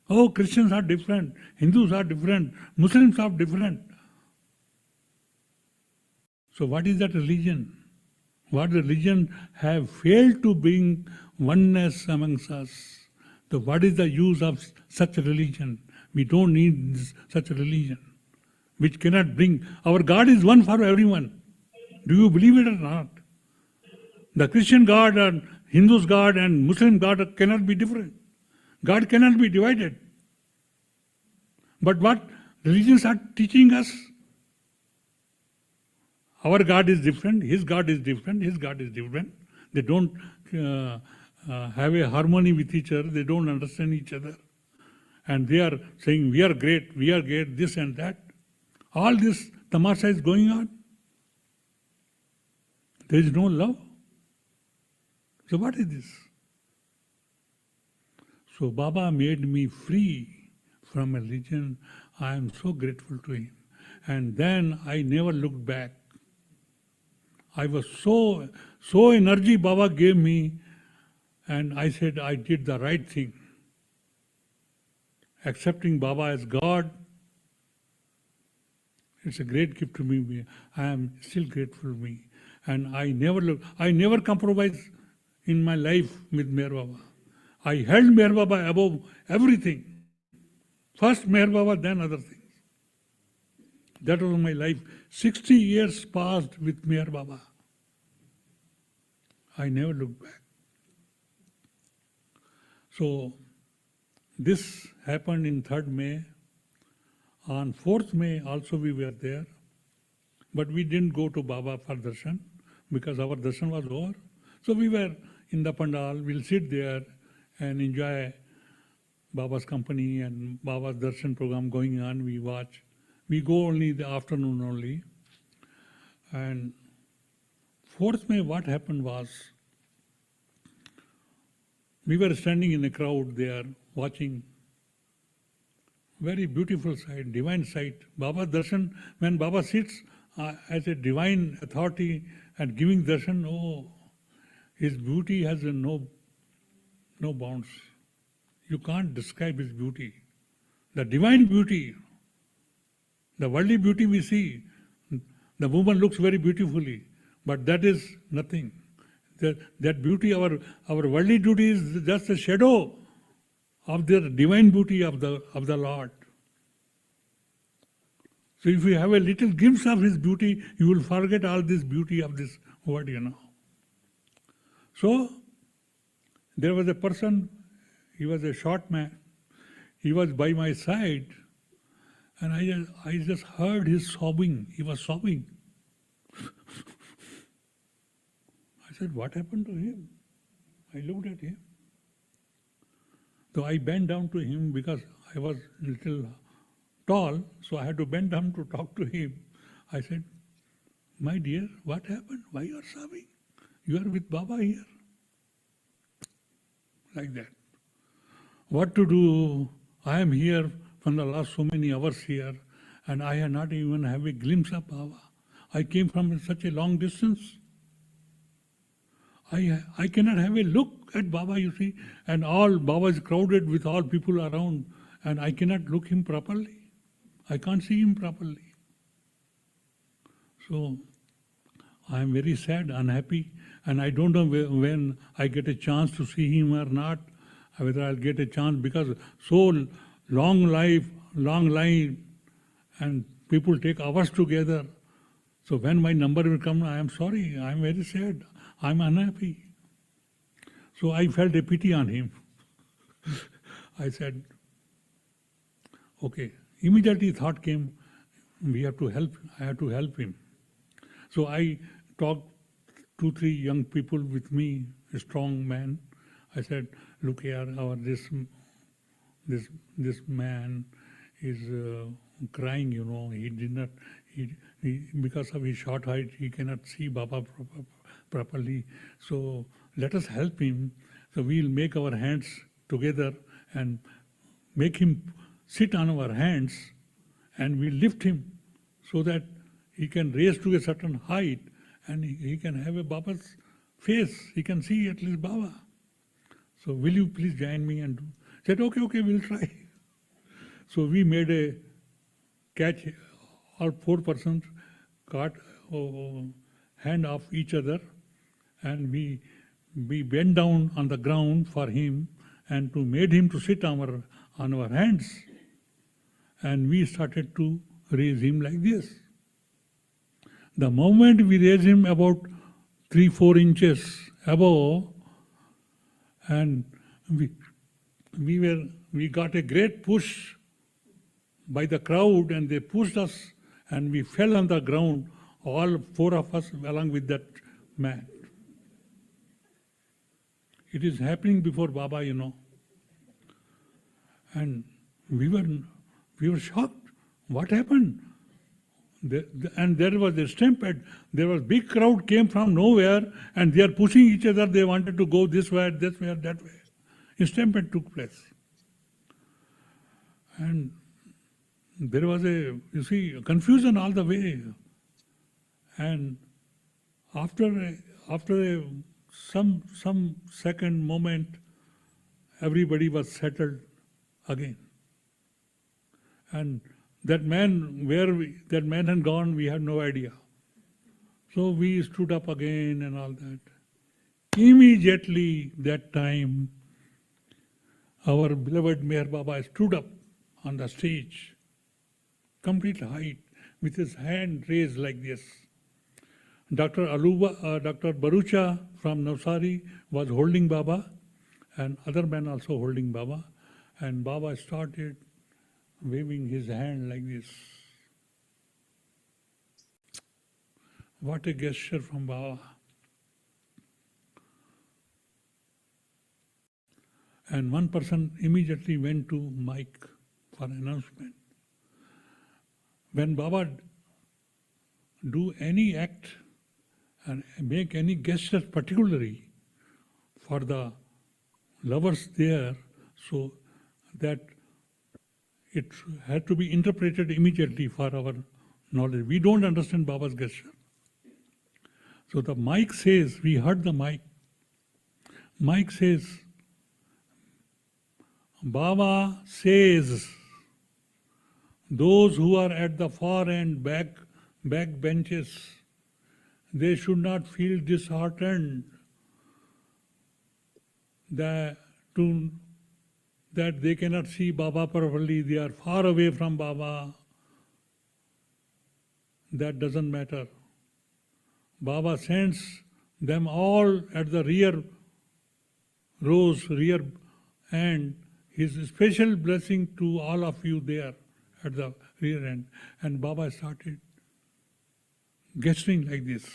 Oh, Christians are different, Hindus are different, Muslims are different. So what is that religion? What religion have failed to bring oneness amongst us? So what is the use of such a religion? We don't need such a religion, which cannot bring. Our God is one for everyone. Do you believe it or not? The Christian God and Hindu's God and Muslim God cannot be different. God cannot be divided. But what religions are teaching us? Our God is different, his God is different, his God is different. They don't have a harmony with each other, they don't understand each other. And they are saying, we are great, this and that. All this tamasha is going on. There is no love. So what is this? So Baba made me free from a religion. I am so grateful to him. And then I never looked back. I was so energy Baba gave me, and I said I did the right thing. Accepting Baba as God, it's a great gift to me. I am still grateful to me. And I never compromised in my life with Meher Baba. I held Meher Baba above everything. First Meher Baba, then other things. That was my life. 60 years passed with Meher Baba. I never looked back. So this happened in 3rd May. On 4th May also we were there. But we didn't go to Baba for darshan because our darshan was over. So we were in the pandal, we'll sit there and enjoy Baba's company and Baba's darshan program going on, we watch. We go only in the afternoon only. And 4th May, what happened was, we were standing in a crowd there, watching. Very beautiful sight, divine sight. Baba's darshan, when Baba sits as a divine authority and giving darshan, oh, his beauty has no bounds. You can't describe his beauty. The divine beauty, the worldly beauty we see, the woman looks very beautifully, But that is nothing. That beauty, our worldly duty is just a shadow of the divine beauty of the Lord. So if you have a little glimpse of His beauty, you will forget all this beauty of this world, So, there was a person, he was a short man, he was by my side, and I just heard his sobbing. He was sobbing. I said, what happened to him? I looked at him. So I bent down to him because I was a little tall, so I had to bend down to talk to him. I said, my dear, what happened? Why you are sobbing? You are with Baba here. Like that. What to do? I am here from the last so many hours here, and I have not even have a glimpse of Baba. I came from such a long distance. I cannot have a look at Baba, you see, and all Baba is crowded with all people around, and I cannot look him properly. I can't see him properly. So I am very sad, unhappy, and I don't know when I get a chance to see him or not, whether I'll get a chance, because so long line, and people take hours together. So when my number will come, I am sorry, I am very sad, I am unhappy. So I felt a pity on him. I said, okay. Immediately thought came, I have to help him. So I talked 2-3 young people with me, a strong man. I said, look here, this man is crying, he did not, because of his short height, he cannot see Baba properly. So let us help him. So we'll make our hands together and make him sit on our hands, and we lift him so that he can raise to a certain height, and he can have a Baba's face. He can see at least Baba. So will you please join me and do? Said, okay, we'll try. So we made a catch. All 4 persons caught hand of each other, and we bent down on the ground for him and to made him to sit on our hands. And we started to raise him like this. The moment we raised him about 3-4 inches above, and we got a great push by the crowd, and they pushed us, and we fell on the ground, all 4 of us along with that man. It is happening before Baba, And we were shocked. What happened? And there was a stampede. There was big crowd came from nowhere, and they are pushing each other. They wanted to go this way, that way. A stampede took place. And there was a confusion all the way. And after some second moment, everybody was settled again. And that man, that man had gone, we had no idea. So we stood up again and all that. Immediately that time, our beloved Meher Baba stood up on the stage, complete height, with his hand raised like this. Dr. Barucha from Navsari was holding Baba, and other men also holding Baba, and Baba started waving his hand like this. What a gesture from Baba. And one person immediately went to mic for announcement. When Baba do any act and make any gesture particularly for the lovers there, so that it had to be interpreted immediately for our knowledge. We don't understand Baba's gesture. So the mic says, we heard the mic. Mic says, Baba says, those who are at the far end, back benches, They should not feel disheartened that, that they cannot see Baba properly, they are far away from Baba. That doesn't matter. Baba sends them all at the rear rows, rear end, his special blessing to all of you there at the rear end. And Baba started gesturing like this.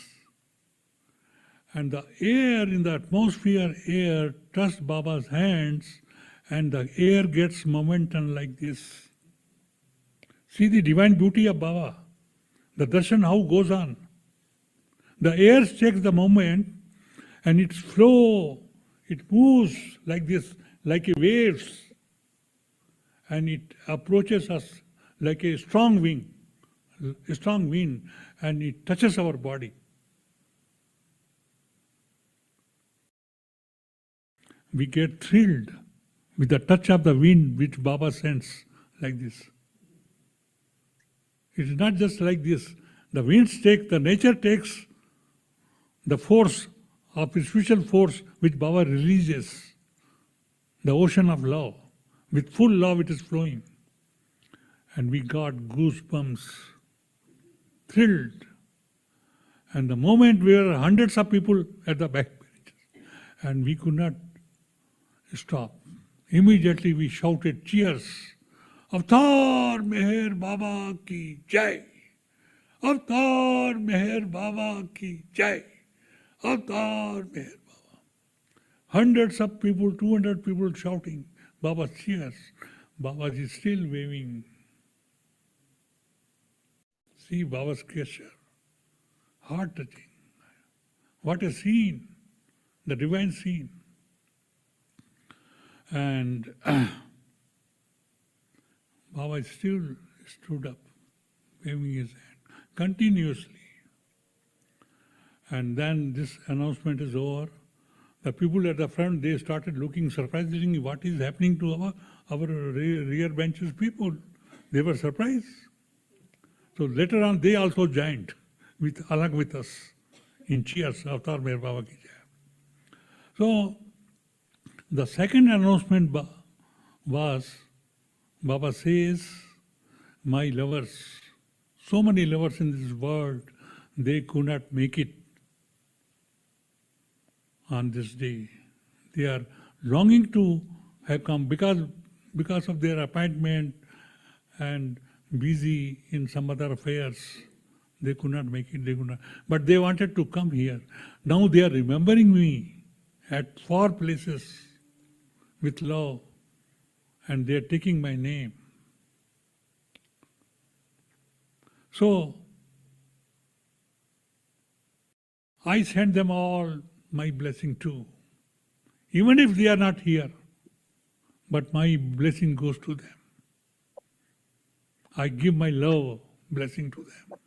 And the air in the atmosphere, air touched Baba's hands, and the air gets momentum like this. See the divine beauty of Baba. The darshan how goes on. The air takes the moment and its flow, it moves like this, like a waves, and it approaches us like a strong wind, and it touches our body. We get thrilled with the touch of the wind which Baba sends like this. It is not just like this. The winds take, the nature takes the force of spiritual force which Baba releases, the ocean of love. With full love it is flowing. And we got goosebumps, thrilled. And the moment we were hundreds of people at the back benches, and we could not stop. Immediately we shouted cheers. Avtar Meher Baba ki Jai. Avtar Meher Baba ki Jai. Avtar Meher Baba. Hundreds of people, 200 people shouting Baba's cheers. Baba is still waving. See Baba's gesture. Heart touching. What a scene. The divine scene. And Baba still stood up, waving his hand continuously. And then this announcement is over. The people at the front, they started looking surprisingly what is happening to our rear benches people. They were surprised. So later on, they also joined along with us in cheers, Avtar Meher Baba ki Jai. So the second announcement was, Baba says, my lovers, so many lovers in this world, they could not make it on this day. They are longing to have come because of their appointment and busy in some other affairs. They could not make it, but they wanted to come here. Now they are remembering me at 4 places with love, and they are taking my name. So, I send them all my blessing too. Even if they are not here, but my blessing goes to them. I give my love blessing to them.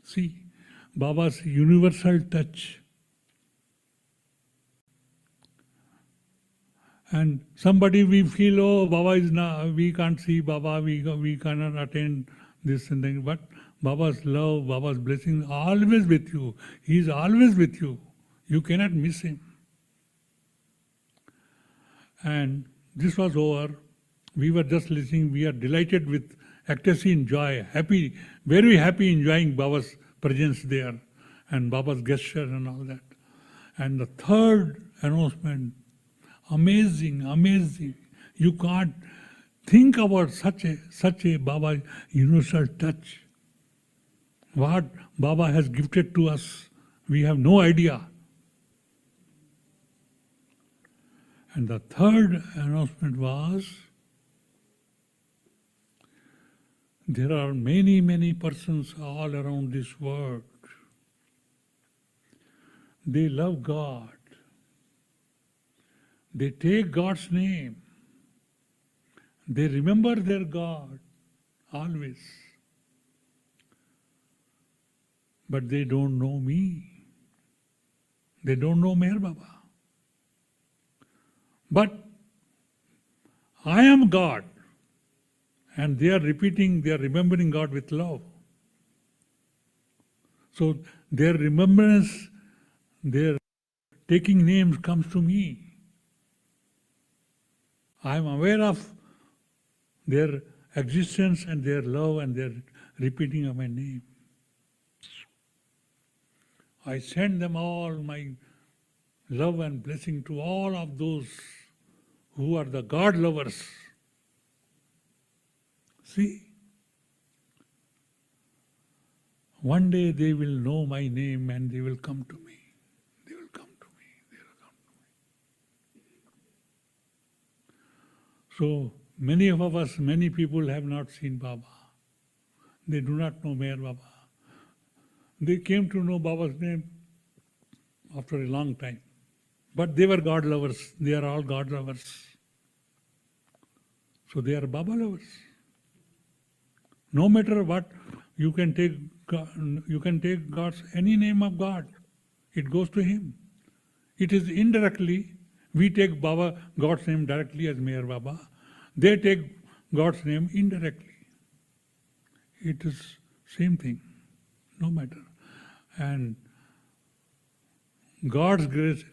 See, Baba's universal touch. And somebody we feel, oh, Baba is not, we can't see Baba, we cannot attain this and that. But Baba's love, Baba's blessing, always with you. He is always with you. You cannot miss him. And this was over. We were just listening. We are delighted with ecstasy and joy, happy, very happy enjoying Baba's presence there and Baba's gesture and all that. And the third announcement, amazing, amazing. You can't think about such a Baba universal touch. What Baba has gifted to us, we have no idea. And the third announcement was, there are many, many persons all around this world. They love God. They take God's name. They remember their God always. But they don't know me. They don't know Meher Baba. But I am God. And they are repeating, they are remembering God with love. So their remembrance, their taking names comes to me. I am aware of their existence and their love and their repeating of my name. I send them all my love and blessing to all of those who are the God lovers. See, one day they will know my name and they will come to me. They will come to me. They will come to me. So many of us, many people have not seen Baba. They do not know Meher Baba. They came to know Baba's name after a long time. But they were God lovers. They are all God lovers. So they are Baba lovers. No matter what, you can take God's any name of God. It goes to Him. It is indirectly, we take God's name directly as Meher Baba. They take God's name indirectly. It is same thing, no matter. And God's grace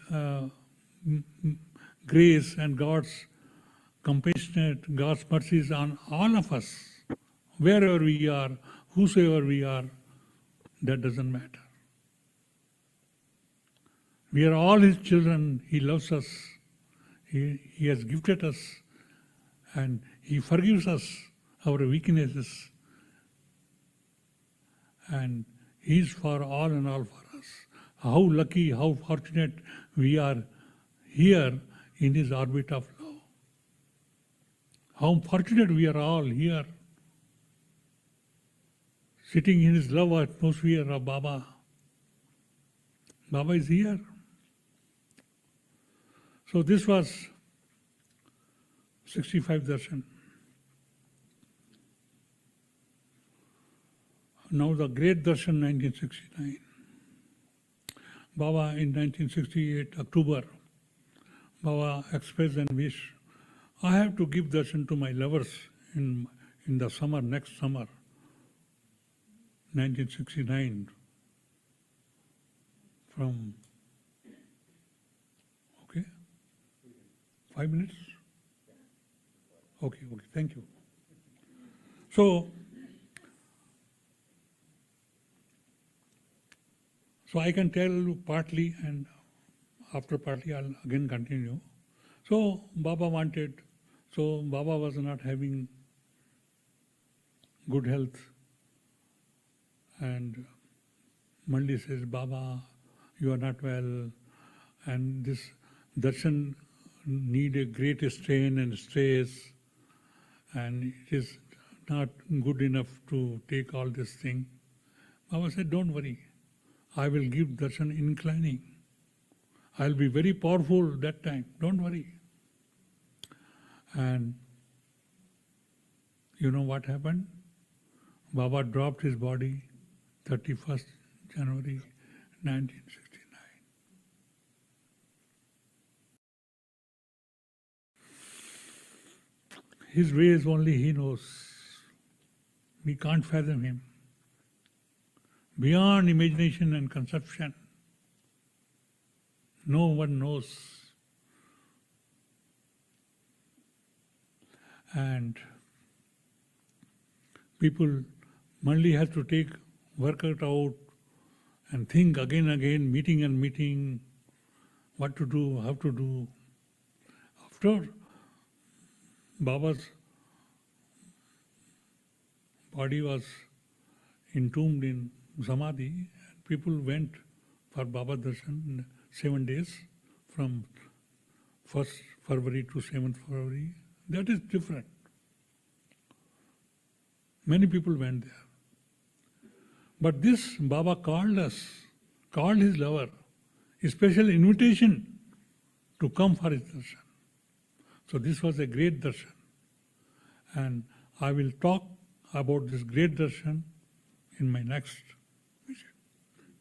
and God's compassionate, God's mercies on all of us, wherever we are, whosoever we are, that doesn't matter. We are all His children. He loves us. He has gifted us. And He forgives us our weaknesses. And He is for all and all for us. How lucky, how fortunate we are here in His orbit of love. How fortunate we are all here, sitting in His love atmosphere of Baba. Baba is here. So this was 65 darshan. Now the great darshan 1969. Baba in 1968, October, Baba expressed an wish. I have to give darshan to my lovers in the summer, next summer, 1969, from, okay, 5 minutes? Okay, thank you. So I can tell you partly, and after partly I'll again continue. So Baba was not having good health, and Mandi says, Baba, you are not well, and this darshan need a great strain and stress, and it is not good enough to take all this thing. Baba said, don't worry, I will give darshan inclining. I'll be very powerful that time, don't worry. And you know what happened? Baba dropped his body 31st January 1969. His ways only He knows. We can't fathom Him. Beyond imagination and conception, no one knows. And people, Mandi has to work it out and think again and again, meeting and meeting, what to do, how to do. After Baba's body was entombed in Samadhi, people went for Baba Darshan 7 days, from 1st February to 7th February. That is different. Many people went there. But this Baba called his lover, a special invitation to come for his darshan. So this was a great darshan. And I will talk about this great darshan in my next vision.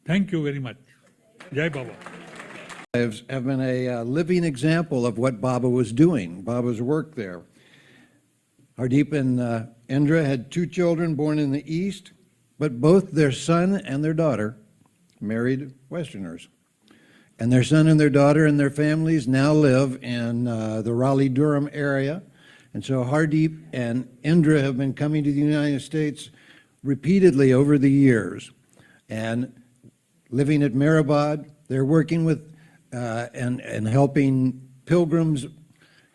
Thank you very much. Jai Baba. Have been a living example of what Baba was doing, Baba's work there. Hardeep and Indra had 2 children born in the East, but both their son and their daughter married Westerners. And their son and their daughter and their families now live in the Raleigh-Durham area. And so Hardeep and Indra have been coming to the United States repeatedly over the years and living at Mehrabad. They're working with and helping pilgrims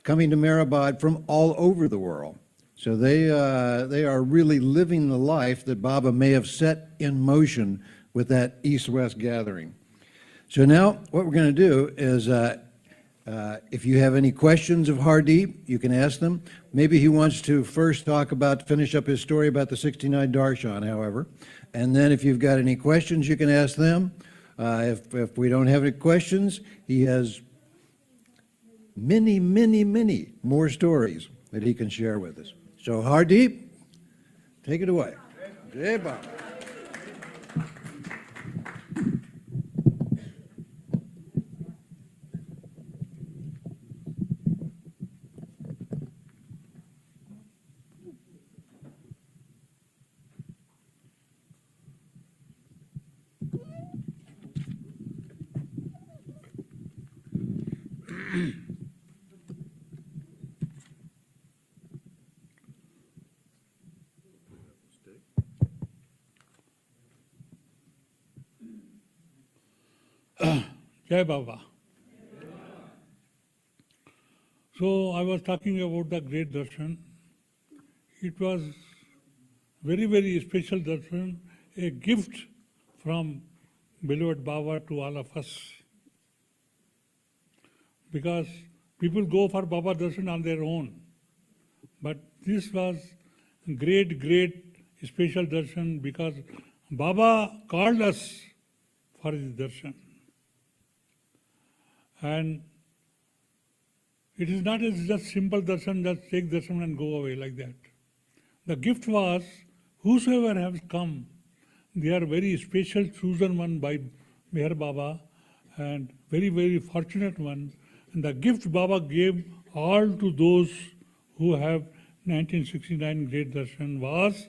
coming to Mehrabad from all over the world. So they are really living the life that Baba may have set in motion with that East-West gathering. So now what we're going to do is, if you have any questions of Hardeep, you can ask them. Maybe he wants to first finish up his story about the 69 darshan, however. And then if you've got any questions, you can ask them. If we don't have any questions, he has many, many, many more stories that he can share with us. So Hardeep, take it away. Jai Baba. Jai Baba. So I was talking about the great darshan. It was very, very special darshan, a gift from beloved Baba to all of us. Because people go for Baba darshan on their own. But this was great, great special darshan because Baba called us for his darshan. And it is not as just simple darshan, just take darshan and go away like that. The gift was, whosoever has come, they are very special chosen one by Meher Baba and very, very fortunate one. And the gift Baba gave all to those who have 1969 great darshan was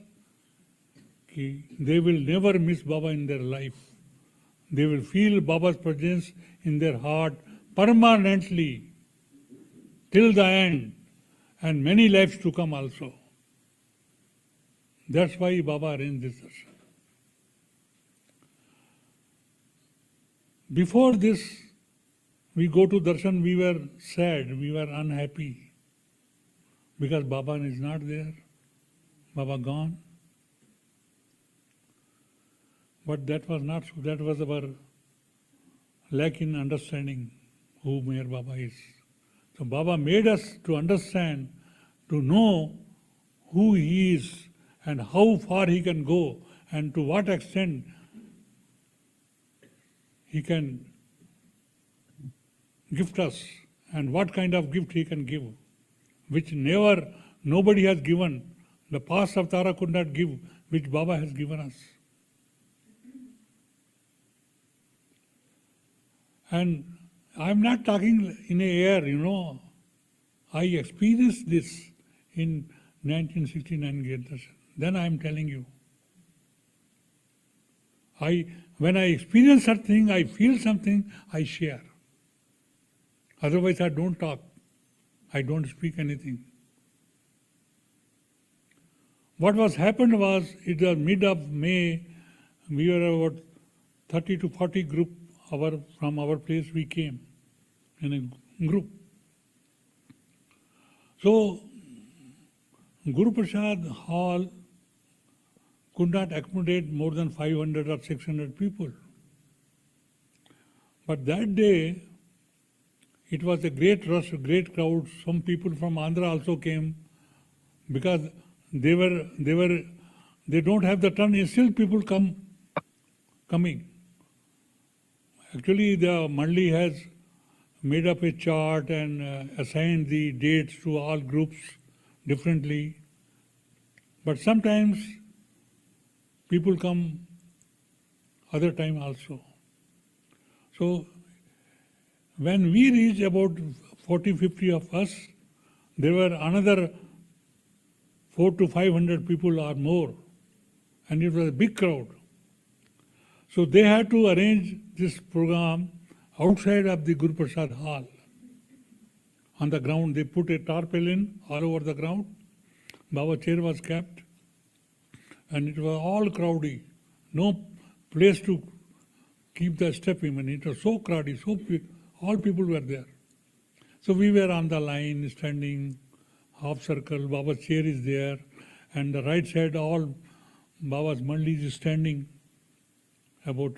कि they will never miss Baba in their life. They will feel Baba's presence in their heart permanently till the end and many lives to come also. That's why Baba arranged this darshan. Before this, we go to darshan, we were sad, we were unhappy because Baba is not there, Baba gone. But that was not so, that was our lack in understanding who Meher Baba is. So Baba made us to understand, to know who he is and how far he can go and to what extent he can gift us and what kind of gift he can give, which nobody has given. The past Avatara could not give, which Baba has given us. And I'm not talking in a air, I experienced this in 1969 Great Darshan. Then I'm telling you. When I experience something, I feel something, I share. Otherwise I don't talk. I don't speak anything. What was happened was, it was mid of May, we were about 30 to 40 group from our place we came in a group. So Guru Prasad Hall could not accommodate more than 500 or 600 people. But that day, it was a great rush, a great crowd. Some people from Andhra also came because they don't have the turn. Still people coming. Actually, the Mandali has made up a chart and assigned the dates to all groups differently. But sometimes people come other time also. So when we reached about 40, 50 of us, there were another 400 to 500 people or more. And it was a big crowd. So they had to arrange this program outside of the Guru Prasad hall. On the ground, they put a tarpaulin all over the ground. Baba chair was kept, and it was all crowdy. No place to keep the step even. It was so crowded, all people were there. So we were on the line, standing half circle. Baba's chair is there, and the right side, all Baba's mandis is standing. About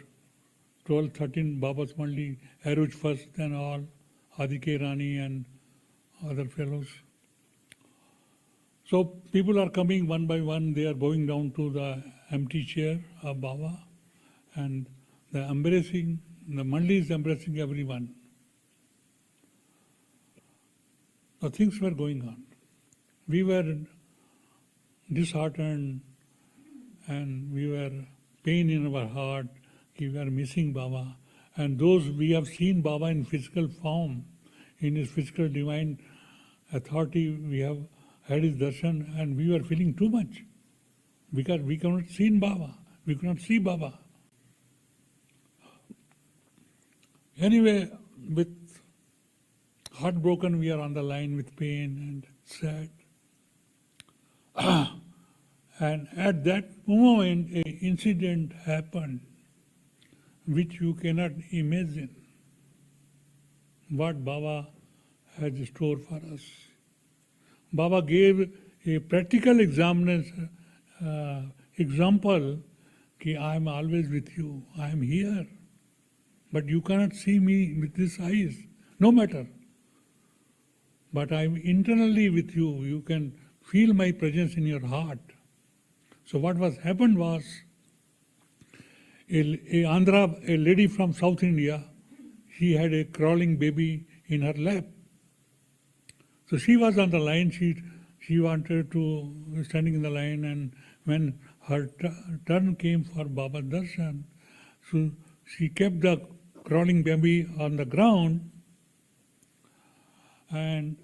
12, 13 Baba's mandi, Aruj first, then all, Adike Rani and other fellows. So people are coming one by one. They are going down to the empty chair of Baba, and the mandi is embracing everyone. So things were going on. We were disheartened, and we were pain in our heart. We were missing Baba. And those we have seen Baba in physical form, in his physical divine authority, we have had his darshan, and we were feeling too much because we could not see Baba. We could not see Baba. Anyway, with heartbroken, we are on the line with pain and sad. And at that moment, an incident happened which you cannot imagine what Baba has in store for us. Baba gave a practical example that I am always with you, I am here, but you cannot see me with these eyes, no matter. But I am internally with you, you can feel my presence in your heart. So what happened was, a lady from South India, she had a crawling baby in her lap. So she was on the line, she wanted to, standing in the line, and when her turn came for Baba's darshan, so she kept the crawling baby on the ground, and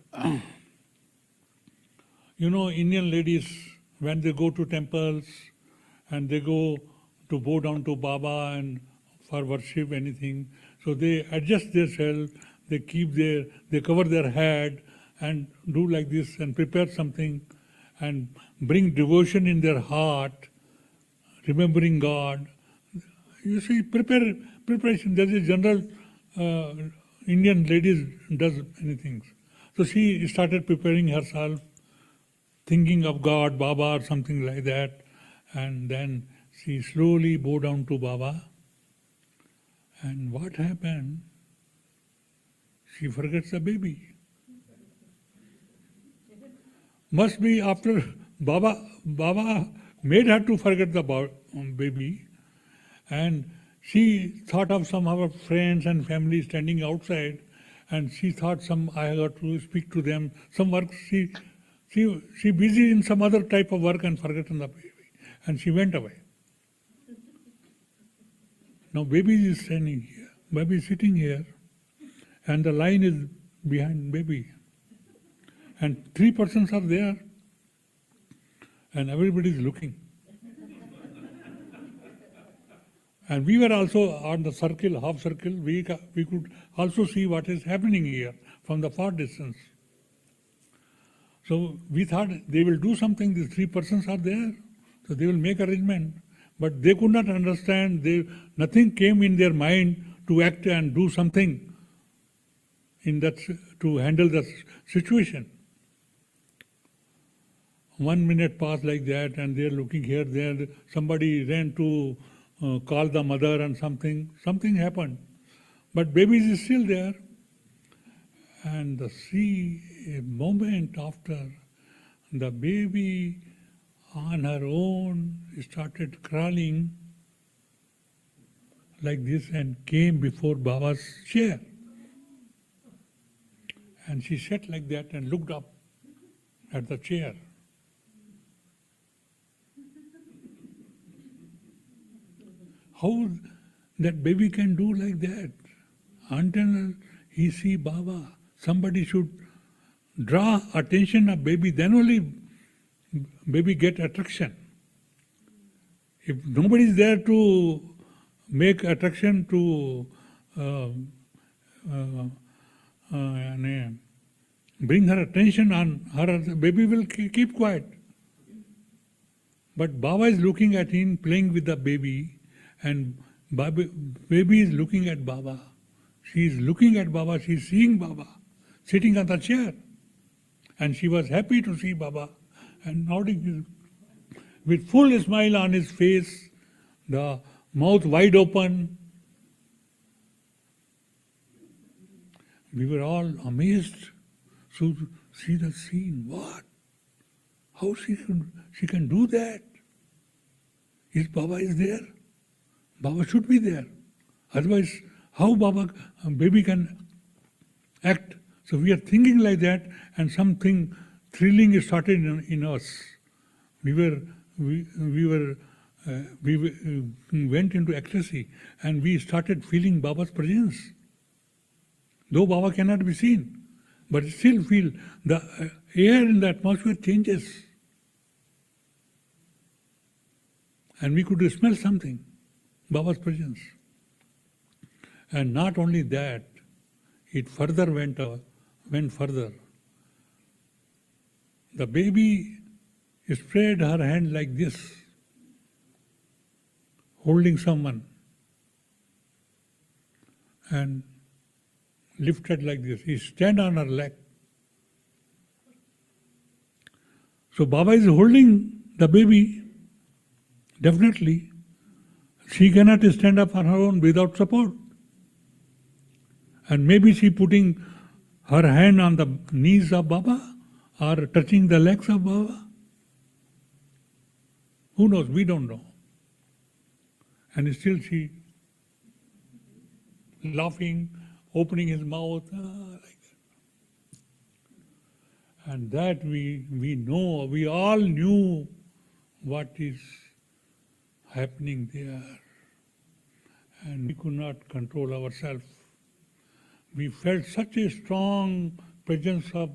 Indian ladies, when they go to temples and they go to bow down to Baba and for worship anything, so they adjust themselves, they cover their head and do like this and prepare something and bring devotion in their heart, remembering God. You see, preparation. There is a general Indian ladies does many things. So she started preparing herself, thinking of God, Baba or something like that, and then she slowly bowed down to Baba. And what happened? She forgets the baby. Must be after Baba made her to forget the baby, and she thought of some of her friends and family standing outside, and she thought I got to speak to them, some work, she busy in some other type of work and forgotten the baby, and she went away. Now baby is standing here, baby is sitting here, and the line is behind baby. And 3 persons are there, and everybody is looking. And we were also on the circle, half circle, we could also see what is happening here from the far distance. So we thought they will do something, these 3 persons are there, so they will make arrangement. But they could not understand, nothing came in their mind to act and do something to handle the situation. 1 minute passed like that, and they're looking here, there. Somebody ran to call the mother, and something happened. But baby is still there. And a moment after, the baby on her own started crawling like this and came before Baba's chair. And she sat like that and looked up at the chair. How that baby can do like that? Until he see Baba, somebody should draw attention of baby, then only baby get attraction. If nobody is there to make attraction to uh, uh, and, bring her attention on her, the baby will keep quiet. But Baba is looking at him playing with the baby, and baby is looking at Baba. She is looking at Baba, she is seeing Baba sitting on the chair. And she was happy to see Baba and nodding with full smile on his face, the mouth wide open. We were all amazed to see the scene. What? How she can do that? If Baba is there, Baba should be there. Otherwise, how baby can act? So we are thinking like that, and something thrilling started in us. We went into ecstasy, and we started feeling Baba's presence. Though Baba cannot be seen, but still feel the air in the atmosphere changes. And we could smell something, Baba's presence. And not only that, it further went further. The baby spread her hand like this, holding someone, and lifted like this. He stand on her leg. So Baba is holding the baby. Definitely, she cannot stand up on her own without support. And maybe she putting her hand on the knees of Baba or touching the legs of Baba. Who knows? We don't know. And still she laughing, opening his mouth, like that. And that we know, we all knew what is happening there. And we could not control ourselves. We felt such a strong presence of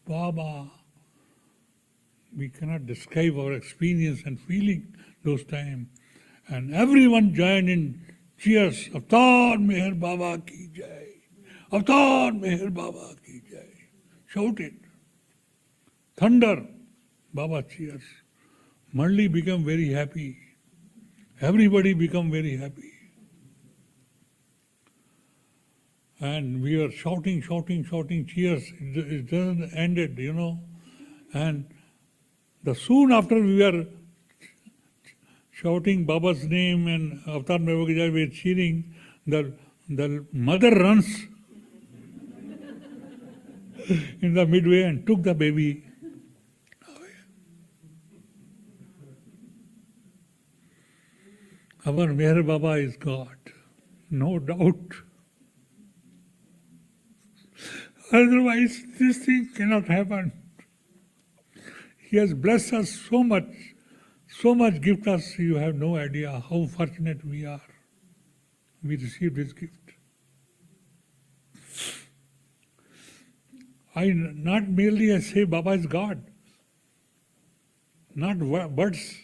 Baba. We cannot describe our experience and feeling those times. And everyone joined in cheers. Avtar Meher Baba ki jai. Avtar Meher Baba ki jai. Shouted. Thunder. Baba cheers. Murli became very happy. Everybody became very happy. And we were shouting, cheers. It doesn't ended, And soon after we were shouting Baba's name and Avtar Meher ki jai, we were cheering. The mother runs in the midway and took the baby away. Our Meher Baba is God, no doubt. Otherwise, this thing cannot happen. He has blessed us so much gift us, you have no idea how fortunate we are. We received his gift. I not merely say Baba is God, not words.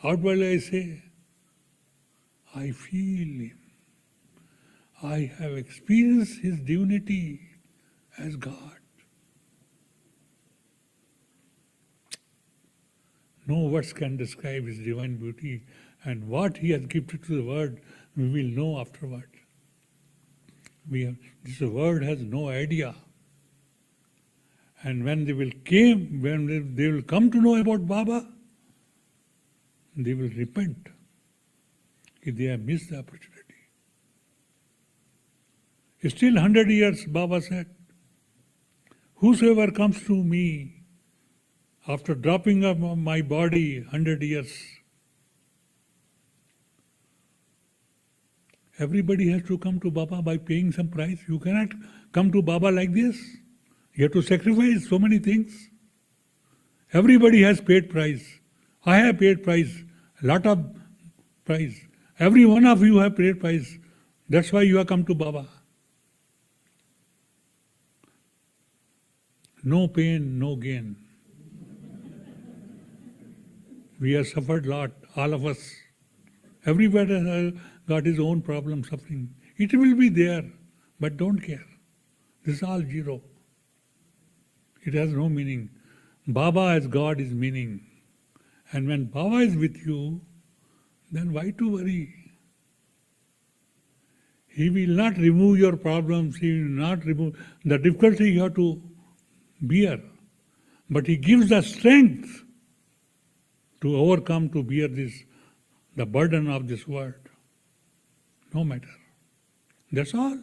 Outwardly I say, I feel him. I have experienced his divinity as God. No words can describe his divine beauty, and what he has gifted to the world, we will know afterward. This world has no idea. And when they will come to know about Baba, they will repent if they have missed the opportunity. Still 100 years, Baba said, whosoever comes to me after dropping of my body 100 years, everybody has to come to Baba by paying some price. You cannot come to Baba like this. You have to sacrifice so many things. Everybody has paid price. I have paid price, a lot of price. Every one of you have paid price. That's why you have come to Baba. No pain, no gain. We have suffered a lot, all of us. Everybody has got his own problem, suffering. It will be there, but don't care. This is all zero. It has no meaning. Baba as God is meaning. And when Baba is with you, then why to worry? He will not remove your problems, he will not remove the difficulty you have to bear. But he gives the strength to overcome, to bear the burden of this world. No matter. That's all.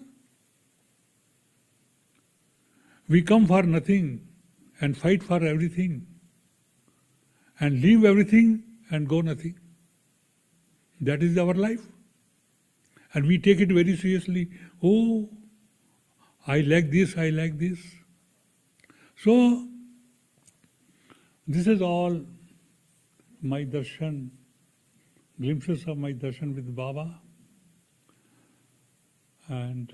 We come for nothing and fight for everything, and leave everything and go nothing. That is our life. And we take it very seriously. Oh, I like this, I like this. So, this is all my darshan, glimpses of my darshan with Baba. And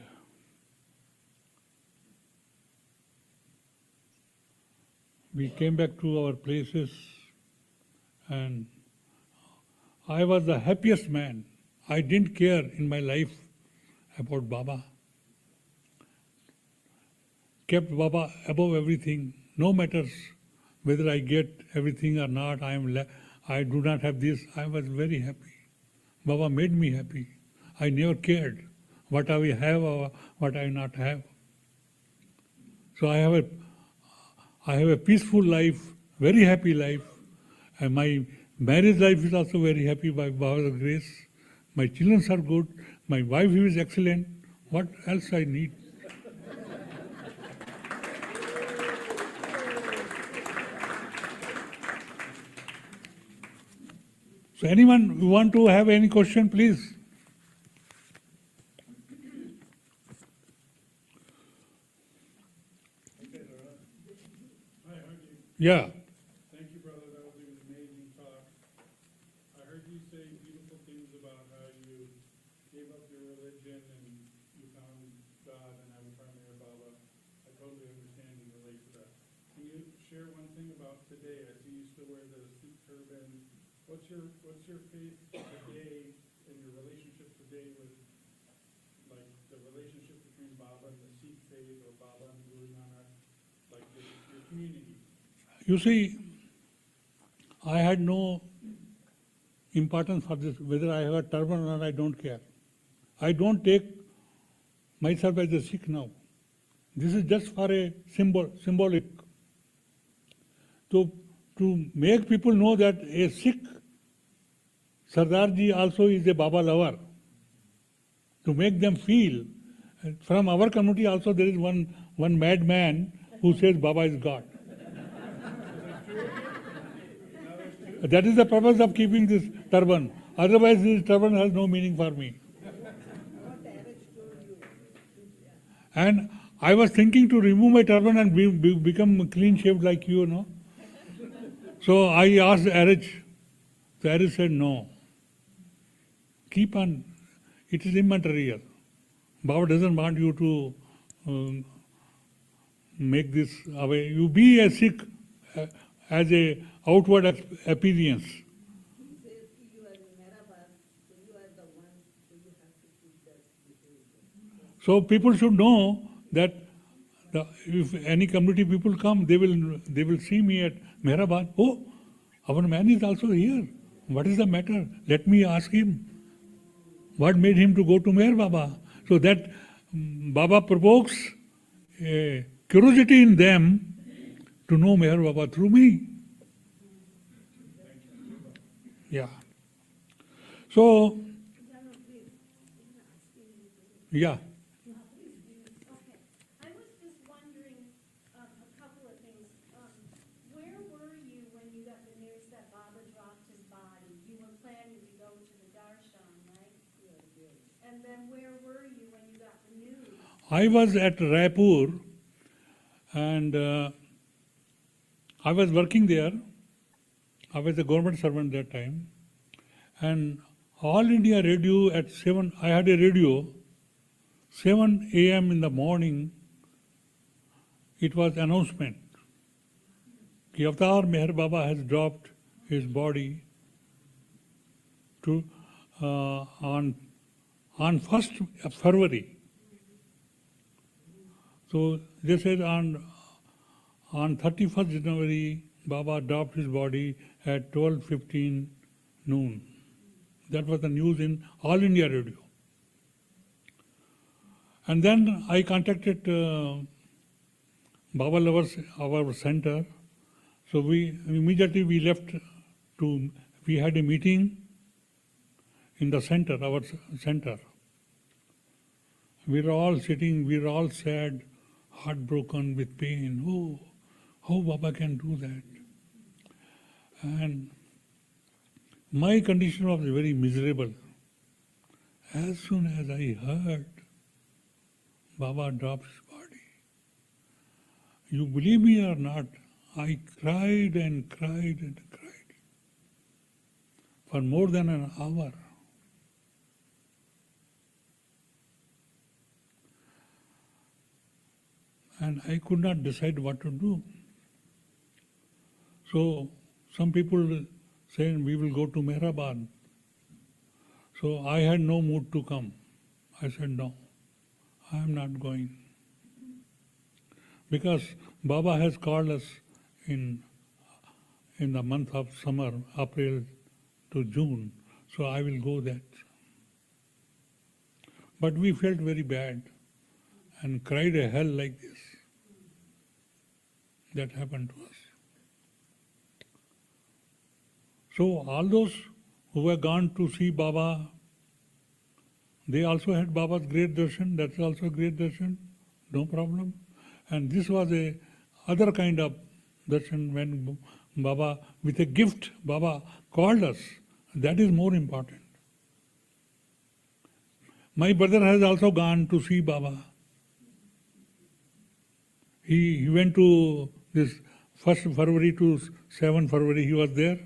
we came back to our places, and I was the happiest man. I didn't care in my life about Baba. Kept Baba above everything. No matters whether I get everything or not, I do not have this. I was very happy. Baba made me happy. I never cared what I have or what I not have. So I have a peaceful life, very happy life, and my marriage life is also very happy by Baba's grace. My children are good, my wife is excellent. What else I need? So anyone who want to have any question, please. Yeah. Thank you, brother. That was an amazing talk. I heard you say beautiful things about how you gave up your religion and you found God and have a primary Baba. I totally understand and relate to that. Can you share one thing about today? I see you still wear the Sikh turban. What's your faith today and your relationship today with, like, the relationship between Baba and the Sikh faith, or Baba and Guru Nanak, like your community? You see, I had no importance for this, whether I have a turban or not, I don't care. I don't take myself as a Sikh now. This is just for a symbolic. To make people know that a Sikh Sardarji also is a Baba lover. To make them feel. From our community also there is one madman who says Baba is God. That is the purpose of keeping this turban. Otherwise, this turban has no meaning for me. And I was thinking to remove my turban and become clean shaved like you know. So I asked Arich. So Arich said, no. Keep on. It is immaterial. Baba doesn't want you to make this away. You be a Sikh as a outward appearance. So people should know that if any community people come, they will see me at Mehrabad. Oh, our man is also here. What is the matter? Let me ask him. What made him to go to Meher Baba? So that Baba provokes a curiosity in them to know Meher Baba through me. Yeah. So, yeah. Okay. I was just wondering a couple of things. Where were you when you got the news that Baba dropped his body? You were planning to go to the darshan, right? And then where were you when you got the news? I was at Raipur and I was working there. I was a government servant that time. And All India Radio at 7, I had a radio, 7 a.m. in the morning, it was announcement. Ki Avatar Meher Baba has dropped his body to on 1st February. So they said on 31st January, Baba dropped his body at 12:15 noon. That was the news in All India Radio. And then I contacted Baba Lovers, our center. So we immediately we left to, we had a meeting in the center, our center. We were all sitting, we were all sad, heartbroken with pain. Oh, how Baba can do that? And my condition was very miserable. As soon as I heard Baba dropped his body, you believe me or not, I cried and cried and cried for more than an hour. And I could not decide what to do. So some people saying we will go to Mehrabad. So I had no mood to come. I said no, I am not going. Because Baba has called us in the month of summer, April to June, so I will go that. But we felt very bad and cried a hell like this. That happened to us. So all those who were gone to see Baba, they also had Baba's great darshan. That's also great darshan, no problem. And this was a other kind of darshan when Baba, with a gift, Baba called us. That is more important. My brother has also gone to see Baba. He went to this 1st February to 7th February, he was there.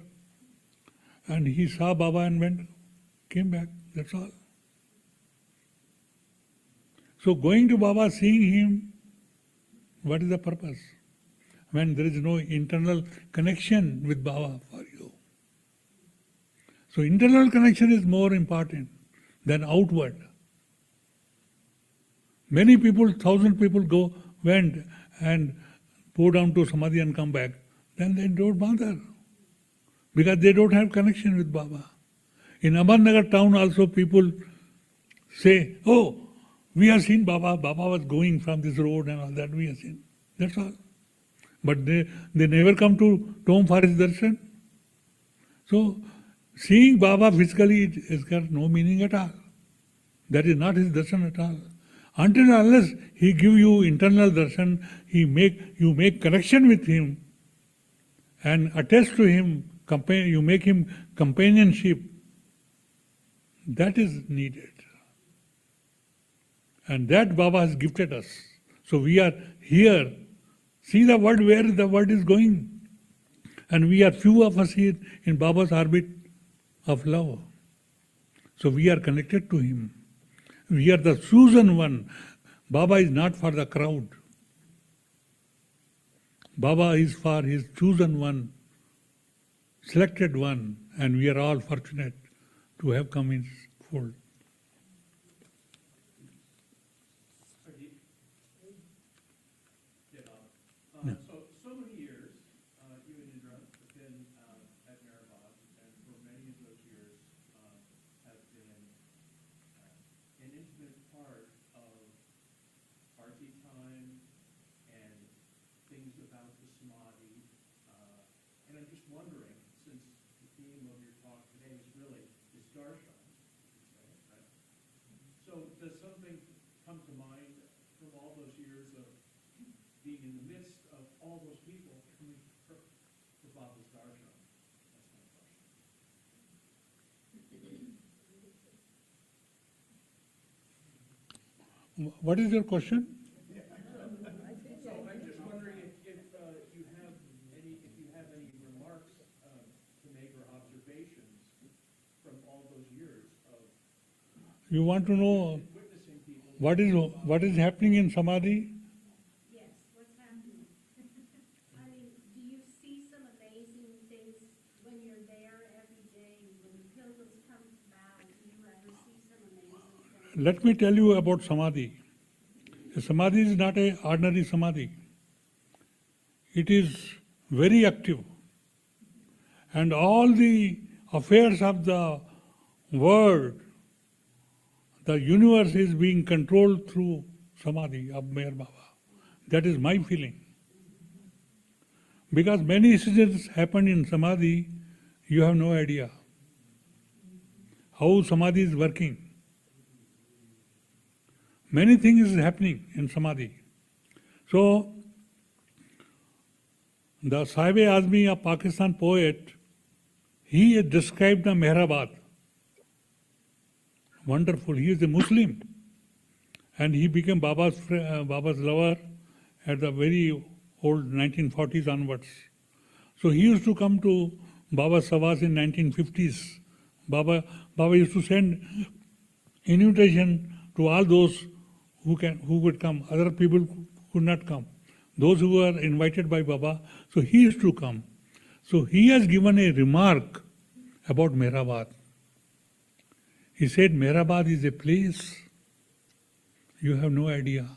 And he saw Baba and came back, that's all. So going to Baba, seeing him, what is the purpose? When there is no internal connection with Baba for you. So internal connection is more important than outward. Many people, 1,000 people went and go down to Samadhi and come back. Then they don't bother. Because they don't have connection with Baba. In Ahmednagar town also people say, oh, we have seen Baba. Baba was going from this road and all that we have seen. That's all. But they never come to Tom for his darshan. So, seeing Baba physically has got no meaning at all. That is not his darshan at all. Until and unless he give you internal darshan, you make connection with him and attach to him, you make him companionship. That is needed. And that Baba has gifted us. So we are here. See the world, where the world is going. And we are few of us here in Baba's orbit of love. So we are connected to him. We are the chosen one. Baba is not for the crowd. Baba is for his chosen one, selected one, and we are all fortunate to have come in his fold. Yeah. So many years, you and Indra have been at Mehrabad, and for many of those years have been an intimate part of party time and things about the Samadhi. And I'm just wondering, since the theme of your talk today is really this darshan, right? So does something come to mind from all those years of being in the midst of all those people coming to Baba's darshan? That's my question. What is your question? So I'm just wondering if you have any remarks to make or observations from all those years of You want to know witnessing people. what is happening in Samadhi? Yes, what's happening? I mean, do you see some amazing things when you're there every day, when the pilgrims come to bow? Do let me tell you about Samadhi. A Samadhi is not an ordinary Samadhi. It is very active. And all the affairs of the world, the universe is being controlled through Samadhi of Meher Baba. That is my feeling. Because many incidents happen in Samadhi, you have no idea how Samadhi is working. Many things is happening in Samadhi. So, the Sahib Azmi, a Pakistan poet, he has described the Mehrabad. Wonderful. He is a Muslim. And he became Baba's lover at the very old 1940s onwards. So he used to come to Baba's Savas in 1950s. Baba used to send invitation to all those who would come. Other people could not come. Those who were invited by Baba, so he used to come. So he has given a remark about Mehrabad. He said, Mehrabad is a place. You have no idea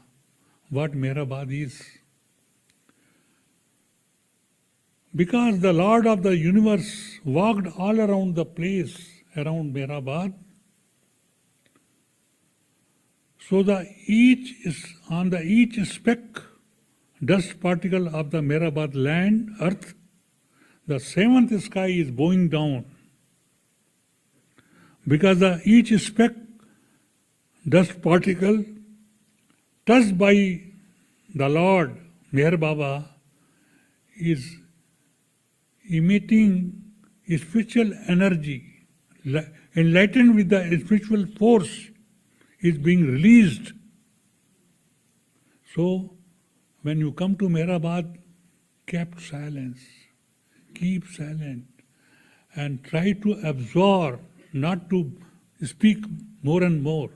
what Mehrabad is. Because the Lord of the universe walked all around the place, around Mehrabad, so on the each speck, dust particle of the Mehrabad land, earth, the seventh sky is bowing down. Because each speck, dust particle, touched by the Lord, Meher Baba, is emitting spiritual energy, enlightened with the spiritual force, is being released. So, when you come to Mehrabad, keep silent, and try to absorb, not to speak more and more.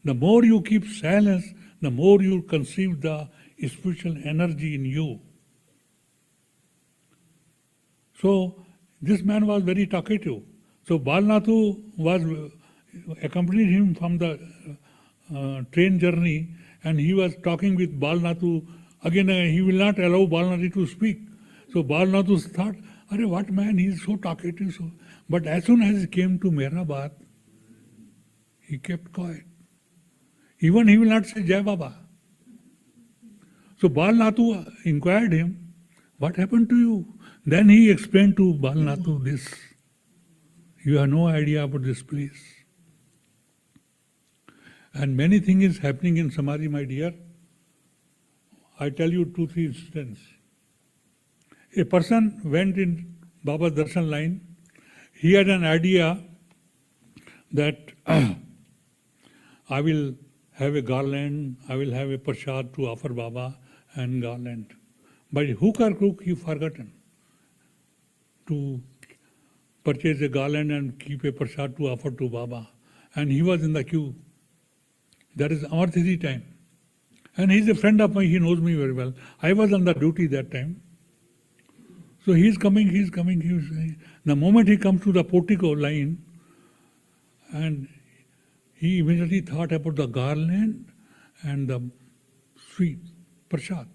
The more you keep silence, the more you conceive the spiritual energy in you. So, this man was very talkative. So, Balnathu accompanied him from the train journey, and he was talking with Balnathu. Again, he will not allow Balnathu to speak. So, Balnathu thought, "Arey, what man, he is so talkative." But as soon as he came to Mehrabad, he kept quiet. Even he will not say Jai Baba. So Balnathu inquired him, "What happened to you?" Then he explained to Balnathu this. You have no idea about this place. And many things is happening in Samadhi, my dear. I tell you 2-3 instances. A person went in Baba's darshan line. He had an idea that I will have a garland, I will have a prasad to offer Baba and garland. By hook or crook, he forgotten to purchase a garland and keep a prasad to offer to Baba. And he was in the queue. That is Amarthiti time. And he is a friend of mine, he knows me very well. I was on the duty that time. So he is coming. The moment he comes to the portico line, and he immediately thought about the garland and the sweet prasad.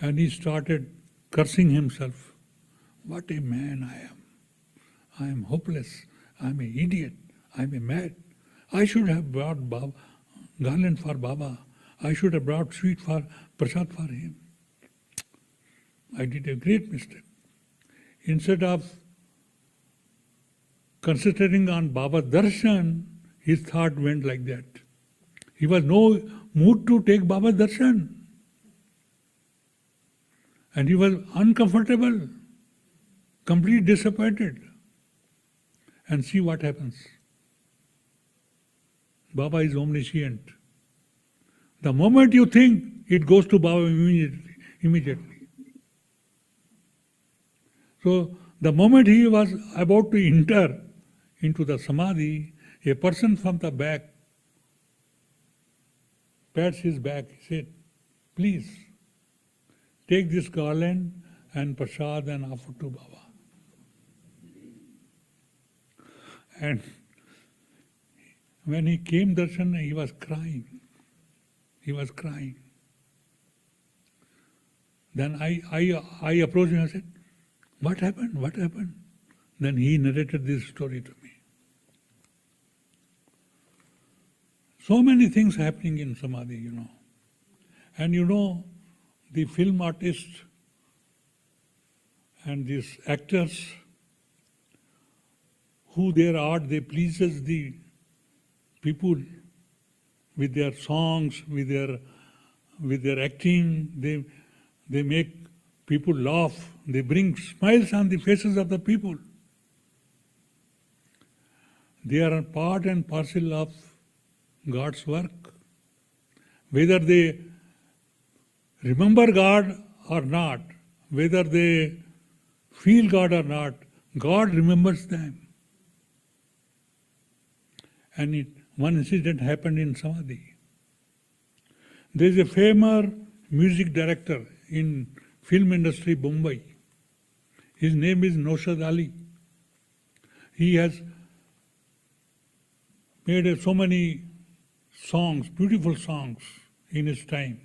And he started cursing himself. What a man I am. I am hopeless. I am an idiot. I am a mad. I should have brought garland for Baba. I should have brought sweet for prasad for him. I did a great mistake. Instead of concentrating on Baba's darshan, his thought went like that. He was no mood to take Baba's darshan. And he was uncomfortable, completely disappointed. And see what happens. Baba is omniscient. The moment you think, it goes to Baba immediately. So, the moment he was about to enter into the Samadhi, a person from the back pats his back. He said, "Please, take this garland and prasad and offer to Baba." When he came darshan, he was crying. He was crying. Then I approached him and said, "What happened? What happened?" Then he narrated this story to me. So many things happening in Samadhi, And the film artists and these actors, who their art, they pleases the people with their songs, with their acting. They make people laugh. They bring smiles on the faces of the people. They are a part and parcel of God's work. Whether they remember God or not, whether they feel God or not, God remembers them. And one incident happened in Samadhi. There is a famous music director in film industry, Bombay. His name is Naushad Ali. He has made so many songs, beautiful songs in his time.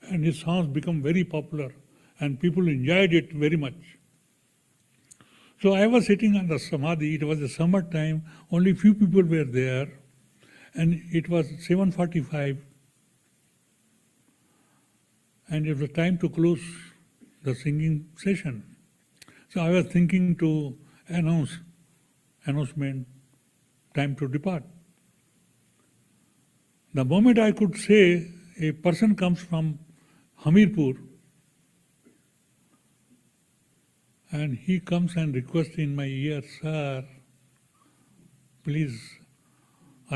And his songs become very popular and people enjoyed it very much. So I was sitting on the Samadhi, it was the summer time, only few people were there, and it was 7:45, and it was time to close the singing session. So I was thinking to announcement, time to depart. The moment I could say, a person comes from Hamirpur, and he comes and requests in my ear, "Sir, please,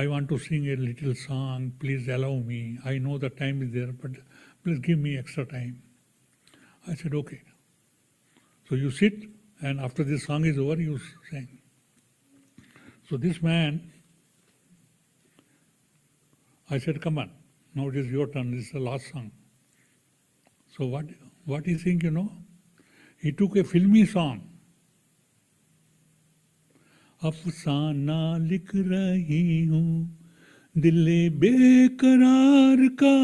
I want to sing a little song, please allow me. I know the time is there, but please give me extra time." I said, "Okay." So you sit, and after this song is over, you sing. So this man, I said, "Come on, now it is your turn, this is the last song." So what he sing, He took a filmy song. अफसाना लिख रही हूँ दिले बेकरार का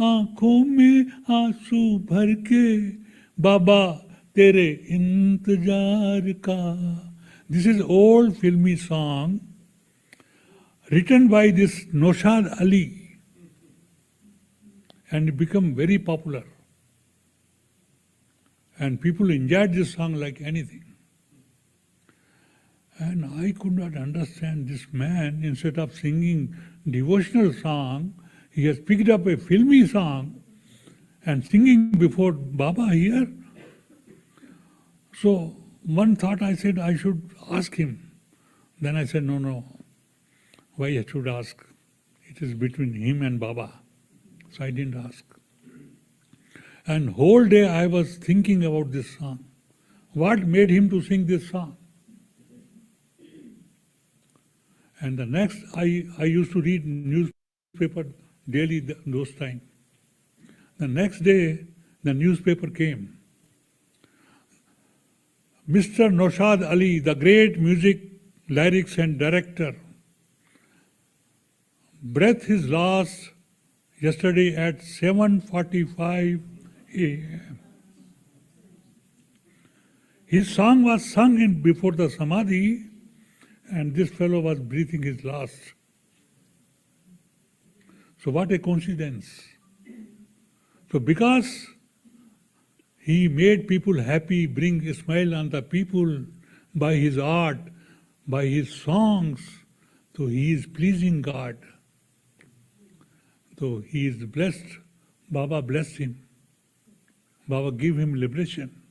आंखों में आंसू भर के बाबा तेरे इंतजार का. This is old filmy song written by this Naushad Ali, and it became very popular. And people enjoyed this song like anything. And I could not understand this man, instead of singing devotional song, he has picked up a filmy song and singing before Baba here. So one thought, I said I should ask him. Then I said, no, why I should ask? It is between him and Baba. So I didn't ask. And whole day I was thinking about this song. What made him to sing this song? And the next, I used to read newspaper daily those times. The next day, the newspaper came. Mr. Naushad Ali, the great music, lyrics and director, breathed his last yesterday at 7:45 a.m. His song was sung in before the Samadhi, and this fellow was breathing his last. So what a coincidence. So because he made people happy, bring a smile on the people by his art, by his songs, so he is pleasing God. So he is blessed. Baba blessed him. Baba gave him liberation.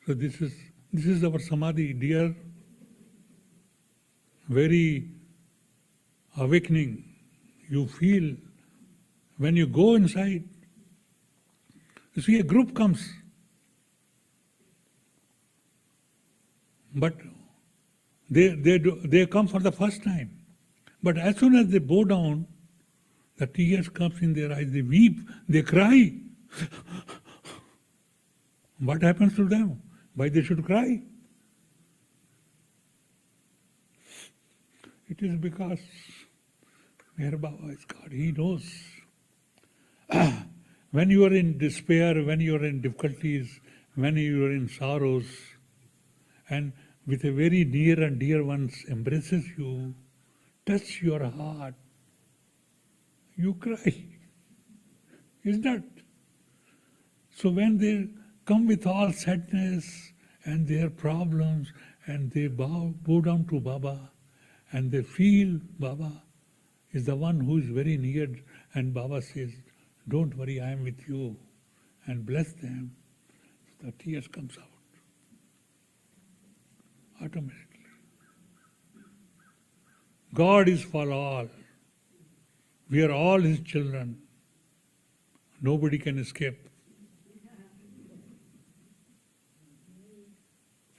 So this is our Samadhi, dear, very awakening. You feel when you go inside. You see, a group comes, but they come for the first time. But as soon as they bow down, the tears comes in their eyes. They weep, they cry. What happens to them? Why they should cry? It is because Meher Baba is God. He knows. When you are in despair, when you are in difficulties, when you are in sorrows, and with a very near and dear ones embraces you, touch your heart, you cry. Is that? So when they come with all sadness and their problems and they bow down to Baba and they feel Baba is the one who is very near, and Baba says, don't worry, I am with you, and bless them, the tears comes out automatically. God is for all. We are all His children. Nobody can escape.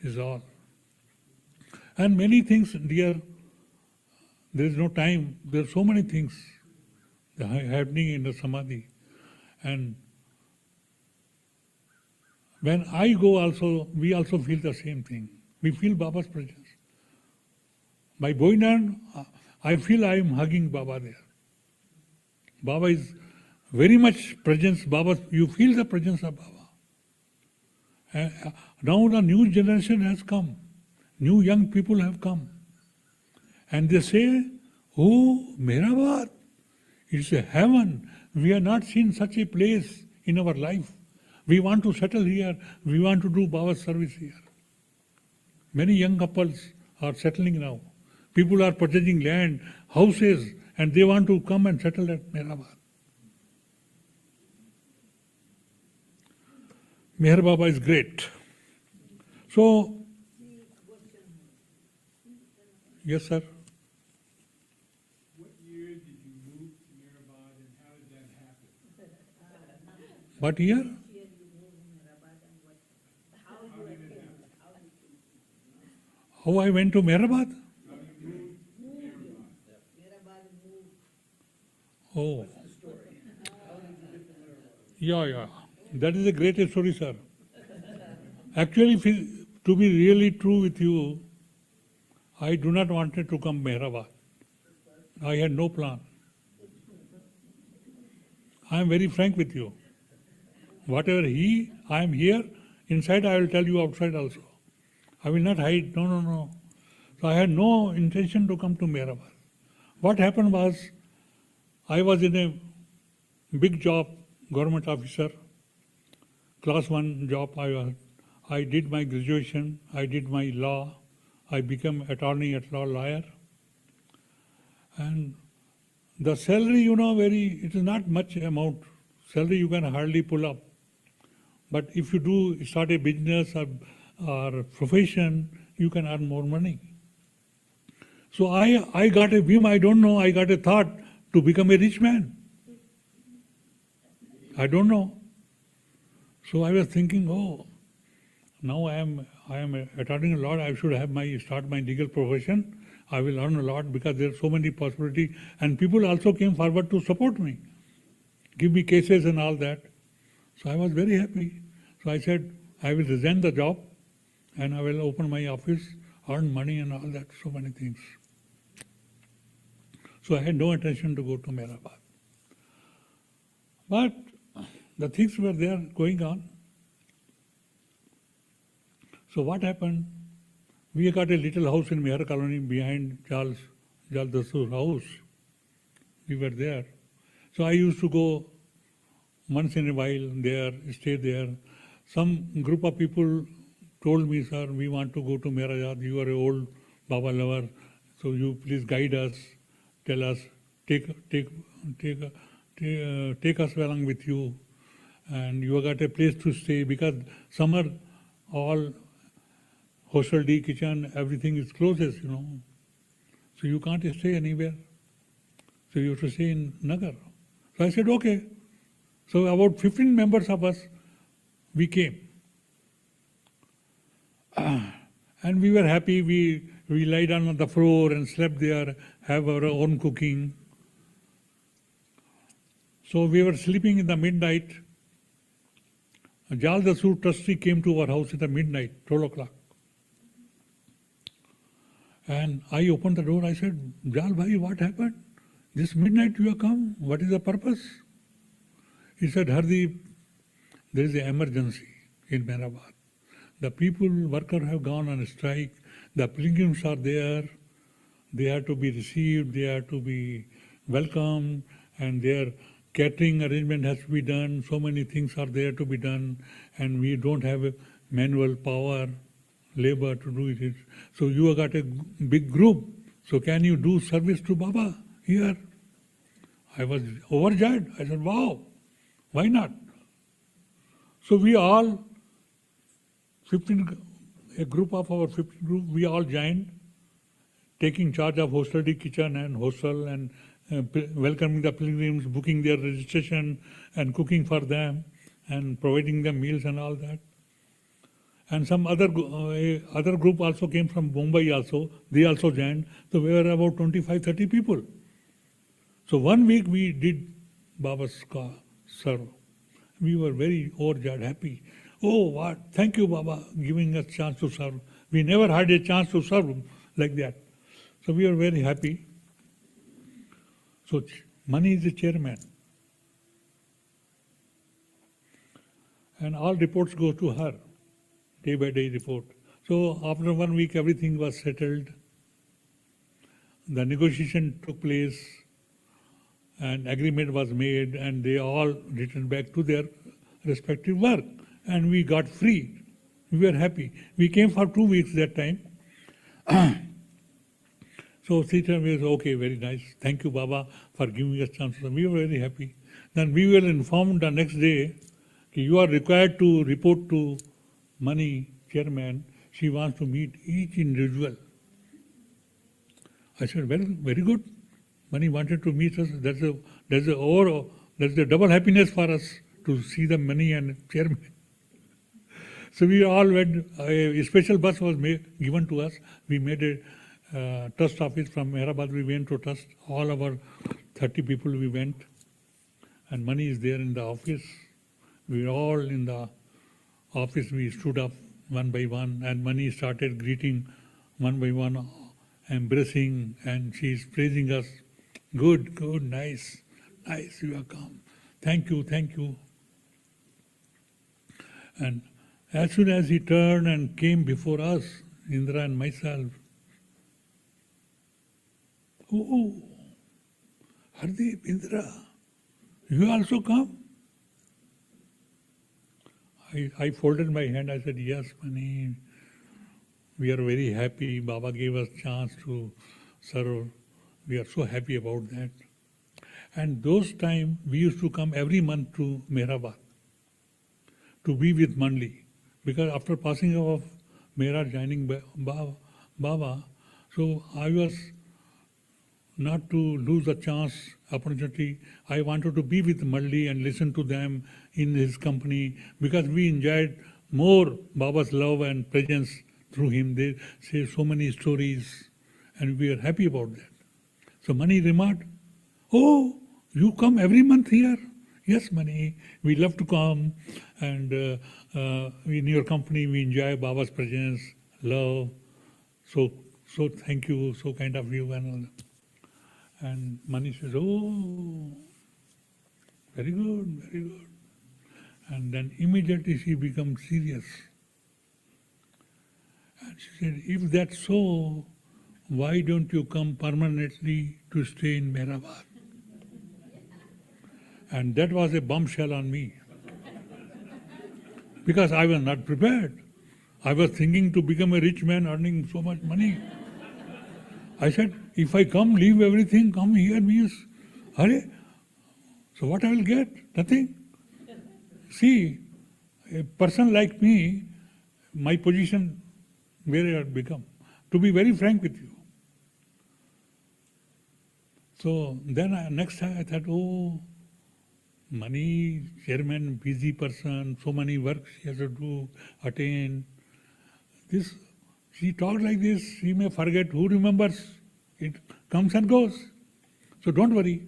Is all. And many things, dear, there is no time. There are so many things happening in the Samadhi. And when I go also, we also feel the same thing. We feel Baba's presence. By going down, I feel I am hugging Baba there. Baba is very much presence. Baba, you feel the presence of Baba. Now the new generation has come. New young people have come. And they say, oh, Meherabad, it's a heaven. We have not seen such a place in our life. We want to settle here. We want to do Baba's service here. Many young couples are settling now. People are purchasing land, houses, and they want to come and settle at Meherabad. Meher Baba is great. So, yes, sir. What year did you move to Mirabad and how did that happen? What year? How did it happen? How I went to Meherabad? How you moved to Mirabad? Oh. Yeah. That is a great story, sir. Actually, to be really true with you, I do not wanted to come Meherabad. I had no plan. I am very frank with you. Whatever I am here, inside I will tell you outside also. I will not hide, no. So I had no intention to come to Meherabad. What happened was, I was in a big job, government officer, class 1 job I did my graduation, I did my law, I became attorney at law lawyer. And the salary, it is not much amount. Salary you can hardly pull up. But if you start a business or profession, you can earn more money. So I got a whim, I don't know, I got a thought to become a rich man. I don't know. So I was thinking, now I am attending a lot. I should have start my legal profession. I will earn a lot because there are so many possibilities. And people also came forward to support me, give me cases and all that. So I was very happy. So I said, I will resign the job and I will open my office, earn money and all that, so many things. So I had no intention to go to Meherabad. But the things were there going on. So what happened? We got a little house in Meher Colony behind Jal Dasur's house. We were there. So I used to go once in a while there, stay there. Some group of people told me, sir, we want to go to Meherabad. You are an old Baba lover, so you please guide us, tell us, take us along with you. And you got a place to stay because summer all hostel D, kitchen, everything is closes, So you can't stay anywhere. So you have to stay in Nagar. So I said, okay. So about 15 members of us, we came. And we were happy. We lay down on the floor and slept there, have our own cooking. So we were sleeping in the midnight. Jal Dasur trustee came to our house at the midnight, 12 o'clock. And I opened the door. I said, Jal bhai, what happened? This midnight you have come. What is the purpose? He said, Hardeep, there is an emergency in Mehrabad. The people, workers have gone on a strike. The pilgrims are there. They have to be received. They have to be welcomed. And their catering arrangement has to be done. So many things are there to be done. And we don't have a manual power, labor to do it. So you have got a big group. So can you do service to Baba here? I was overjoyed. I said, wow, why not? So we all, 15, a group of our 15 group, we all joined, taking charge of hostelry, kitchen and hostel, and welcoming the pilgrims, booking their registration and cooking for them and providing them meals and all that. And some other group also came from Mumbai also. They also joined. So we were about 25, 30 people. So 1 week we did Baba's serve. We were very overjoyed, happy. Oh, what? Thank you, Baba, giving us chance to serve. We never had a chance to serve like that. So we were very happy. So Mani is the chairman. And all reports go to her, day by day report. So after 1 week, everything was settled. The negotiation took place and agreement was made, and they all returned back to their respective work. And we got free. We were happy. We came for 2 weeks that time. So Sita was okay, very nice. Thank you, Baba, for giving us chance. We were very happy. Then we were informed the next day, you are required to report to Mani, chairman. She wants to meet each individual. I said, well, very good. Mani wanted to meet us. That's a double happiness for us to see the Mani and chairman. So we all went. A special bus was given to us. We made a trust office from Mehrabad. We went to trust. All our 30 people we went. And Mani is there in the office. We were all in the office. We stood up one by one, and Mani started greeting one by one, embracing, and she is praising us. Good, good, nice, nice, you have come. Thank you, thank you. And as soon as he turned and came before us, Indra and myself, oh, Hardeep, Indra, you also come? I folded my hand, I said, yes, Mani, we are very happy. Baba gave us chance to serve. We are so happy about that. And those times, we used to come every month to Mehrabad to be with Mandli. Because after passing of Mehra joining Baba, so I was not to lose a chance, opportunity. I wanted to be with Mandli and listen to them in his company, because we enjoyed more Baba's love and presence through him. They say so many stories, and we are happy about that. So Mani remarked, oh, you come every month here? Yes, Mani, we love to come, and in your company we enjoy Baba's presence, love. So thank you, so kind of you and all that. And Mani says, oh, very good, very good. And then immediately she becomes serious. And she said, if that's so, why don't you come permanently to stay in Mehrabad? And that was a bombshell on me. Because I was not prepared. I was thinking to become a rich man earning so much money. I said, if I come, leave everything, come here means, hurry. So what I will get? Nothing. See, a person like me, my position, where it had become. To be very frank with you. So then next time I thought, oh, Mani, chairman, busy person, so many works she has to do, attain. This, she talked like this, she may forget. Who remembers? It comes and goes. So don't worry,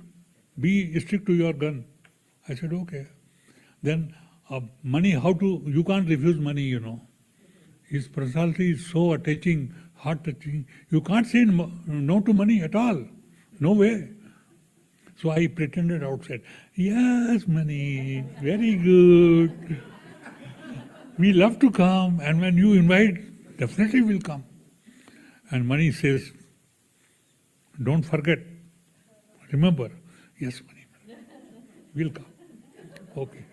be strict to your gun. I said, okay. Then money, how to, you can't refuse money, you know. His personality is so touching, heart touching. You can't say no to money at all. No way. So I pretended outside. Yes, money, very good. We love to come, and when you invite, definitely we'll come. And money says, don't forget. Remember, yes, money, we'll come. Okay.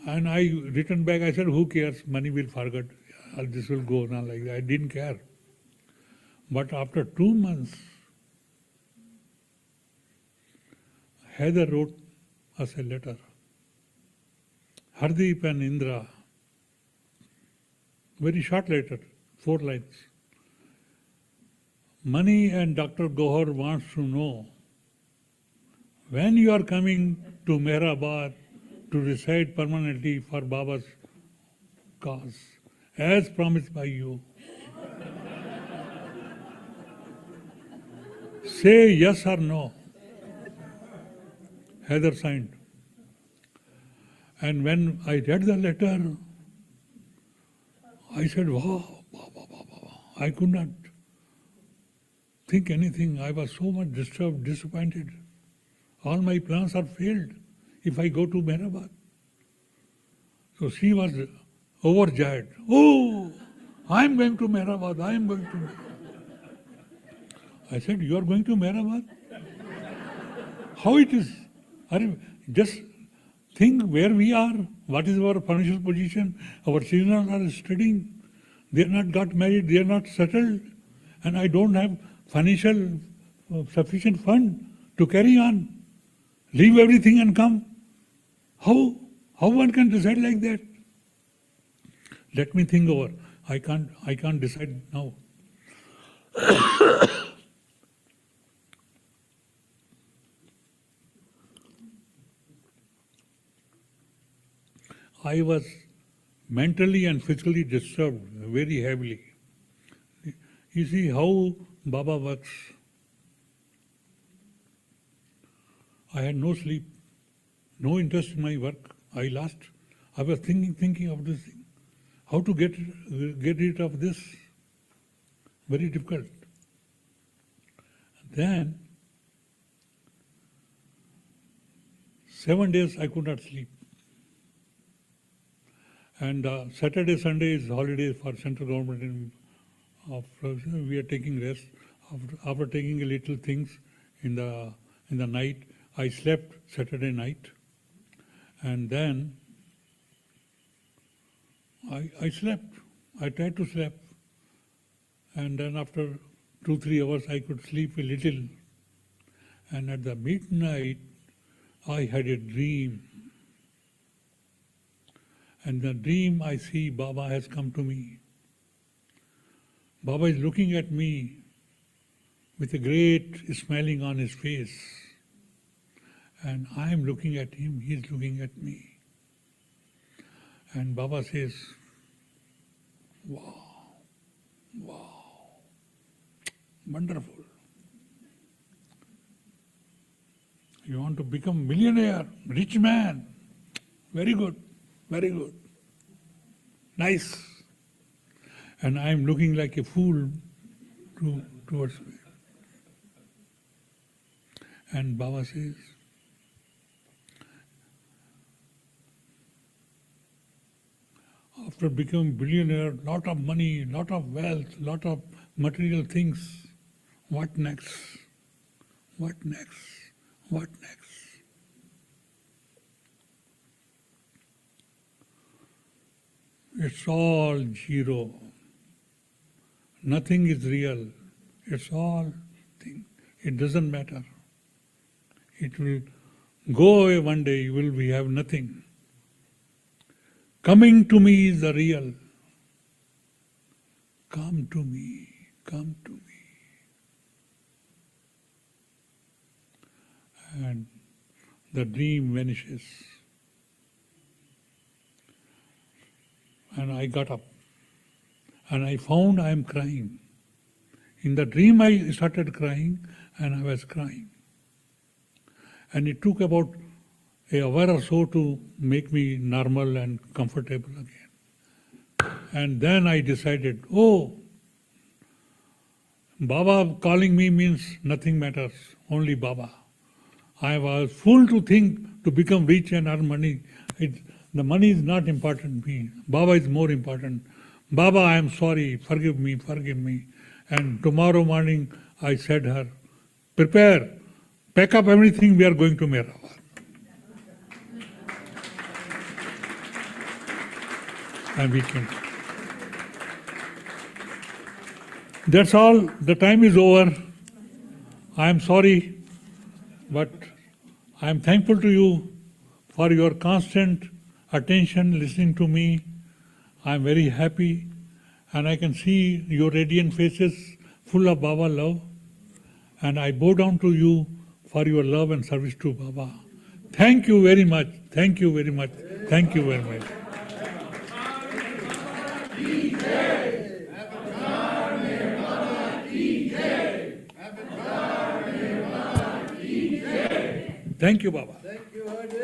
And I returned back, I said, who cares? Money will forget. This will go on like that. I didn't care. But after 2 months, Heather wrote us a letter. Hardeep and Indra, very short letter, 4 lines. Mani and Dr. Gohar wants to know when you are coming to Mehrabad to reside permanently for Baba's cause, as promised by you. Say yes or no. Heather signed. And when I read the letter, I said, wow, I could not think anything. I was so much disturbed, disappointed. All my plans are failed if I go to Mehrabad. So she was overjoyed. Oh, I am going to Mehrabad, I am going to Mehrabad. I said, you are going to Mehrabad? How it is? Just think where we are, what is our financial position, our children are studying, they are not got married, they are not settled, and I don't have financial sufficient fund to carry on. Leave everything and come. How one can decide like that? Let me think over. I can't decide now. I was mentally and physically disturbed very heavily. You see how Baba works. I had no sleep, no interest in my work. I was thinking of this thing. How to get rid of this? Very difficult. Then 7 days I could not sleep. And Saturday, Sunday is holiday for central government. We are taking rest. After taking a little things in the night, I slept Saturday night, and then I slept. I tried to sleep, and then after 2-3 hours I could sleep a little. And at the midnight, I had a dream. And the dream I see Baba has come to me. Baba is looking at me with a great smiling on his face. And I am looking at him, he is looking at me. And Baba says, wow, wonderful. You want to become millionaire, rich man. Very good. Very good. Nice. And I am looking like a fool towards me. And Baba says, after becoming billionaire, lot of money, lot of wealth, lot of material things, what next? What next? What next? It's all zero. Nothing is real. It's all thing. It doesn't matter. It will go away one day. We have nothing. Coming to me is the real. Come to me. Come to me. And the dream vanishes. And I got up. And I found I am crying. In the dream I started crying, and I was crying. And it took about an hour or so to make me normal and comfortable again. And then I decided, oh, Baba calling me means nothing matters, only Baba. I was fool to think to become rich and earn money. The money is not important to me. Baba is more important. Baba, I am sorry, forgive me, forgive me. And tomorrow morning I said her, prepare, pack up everything, we are going to Mehrabad. And we came. That's all. The time is over. I am sorry, but I am thankful to you for your constant attention, listening to me. I am very happy, and I can see your radiant faces full of Baba love. And I bow down to you for your love and service to Baba. Thank you very much. Thank you very much. Thank you very much. Thank you, Baba. Thank you, Hardeep.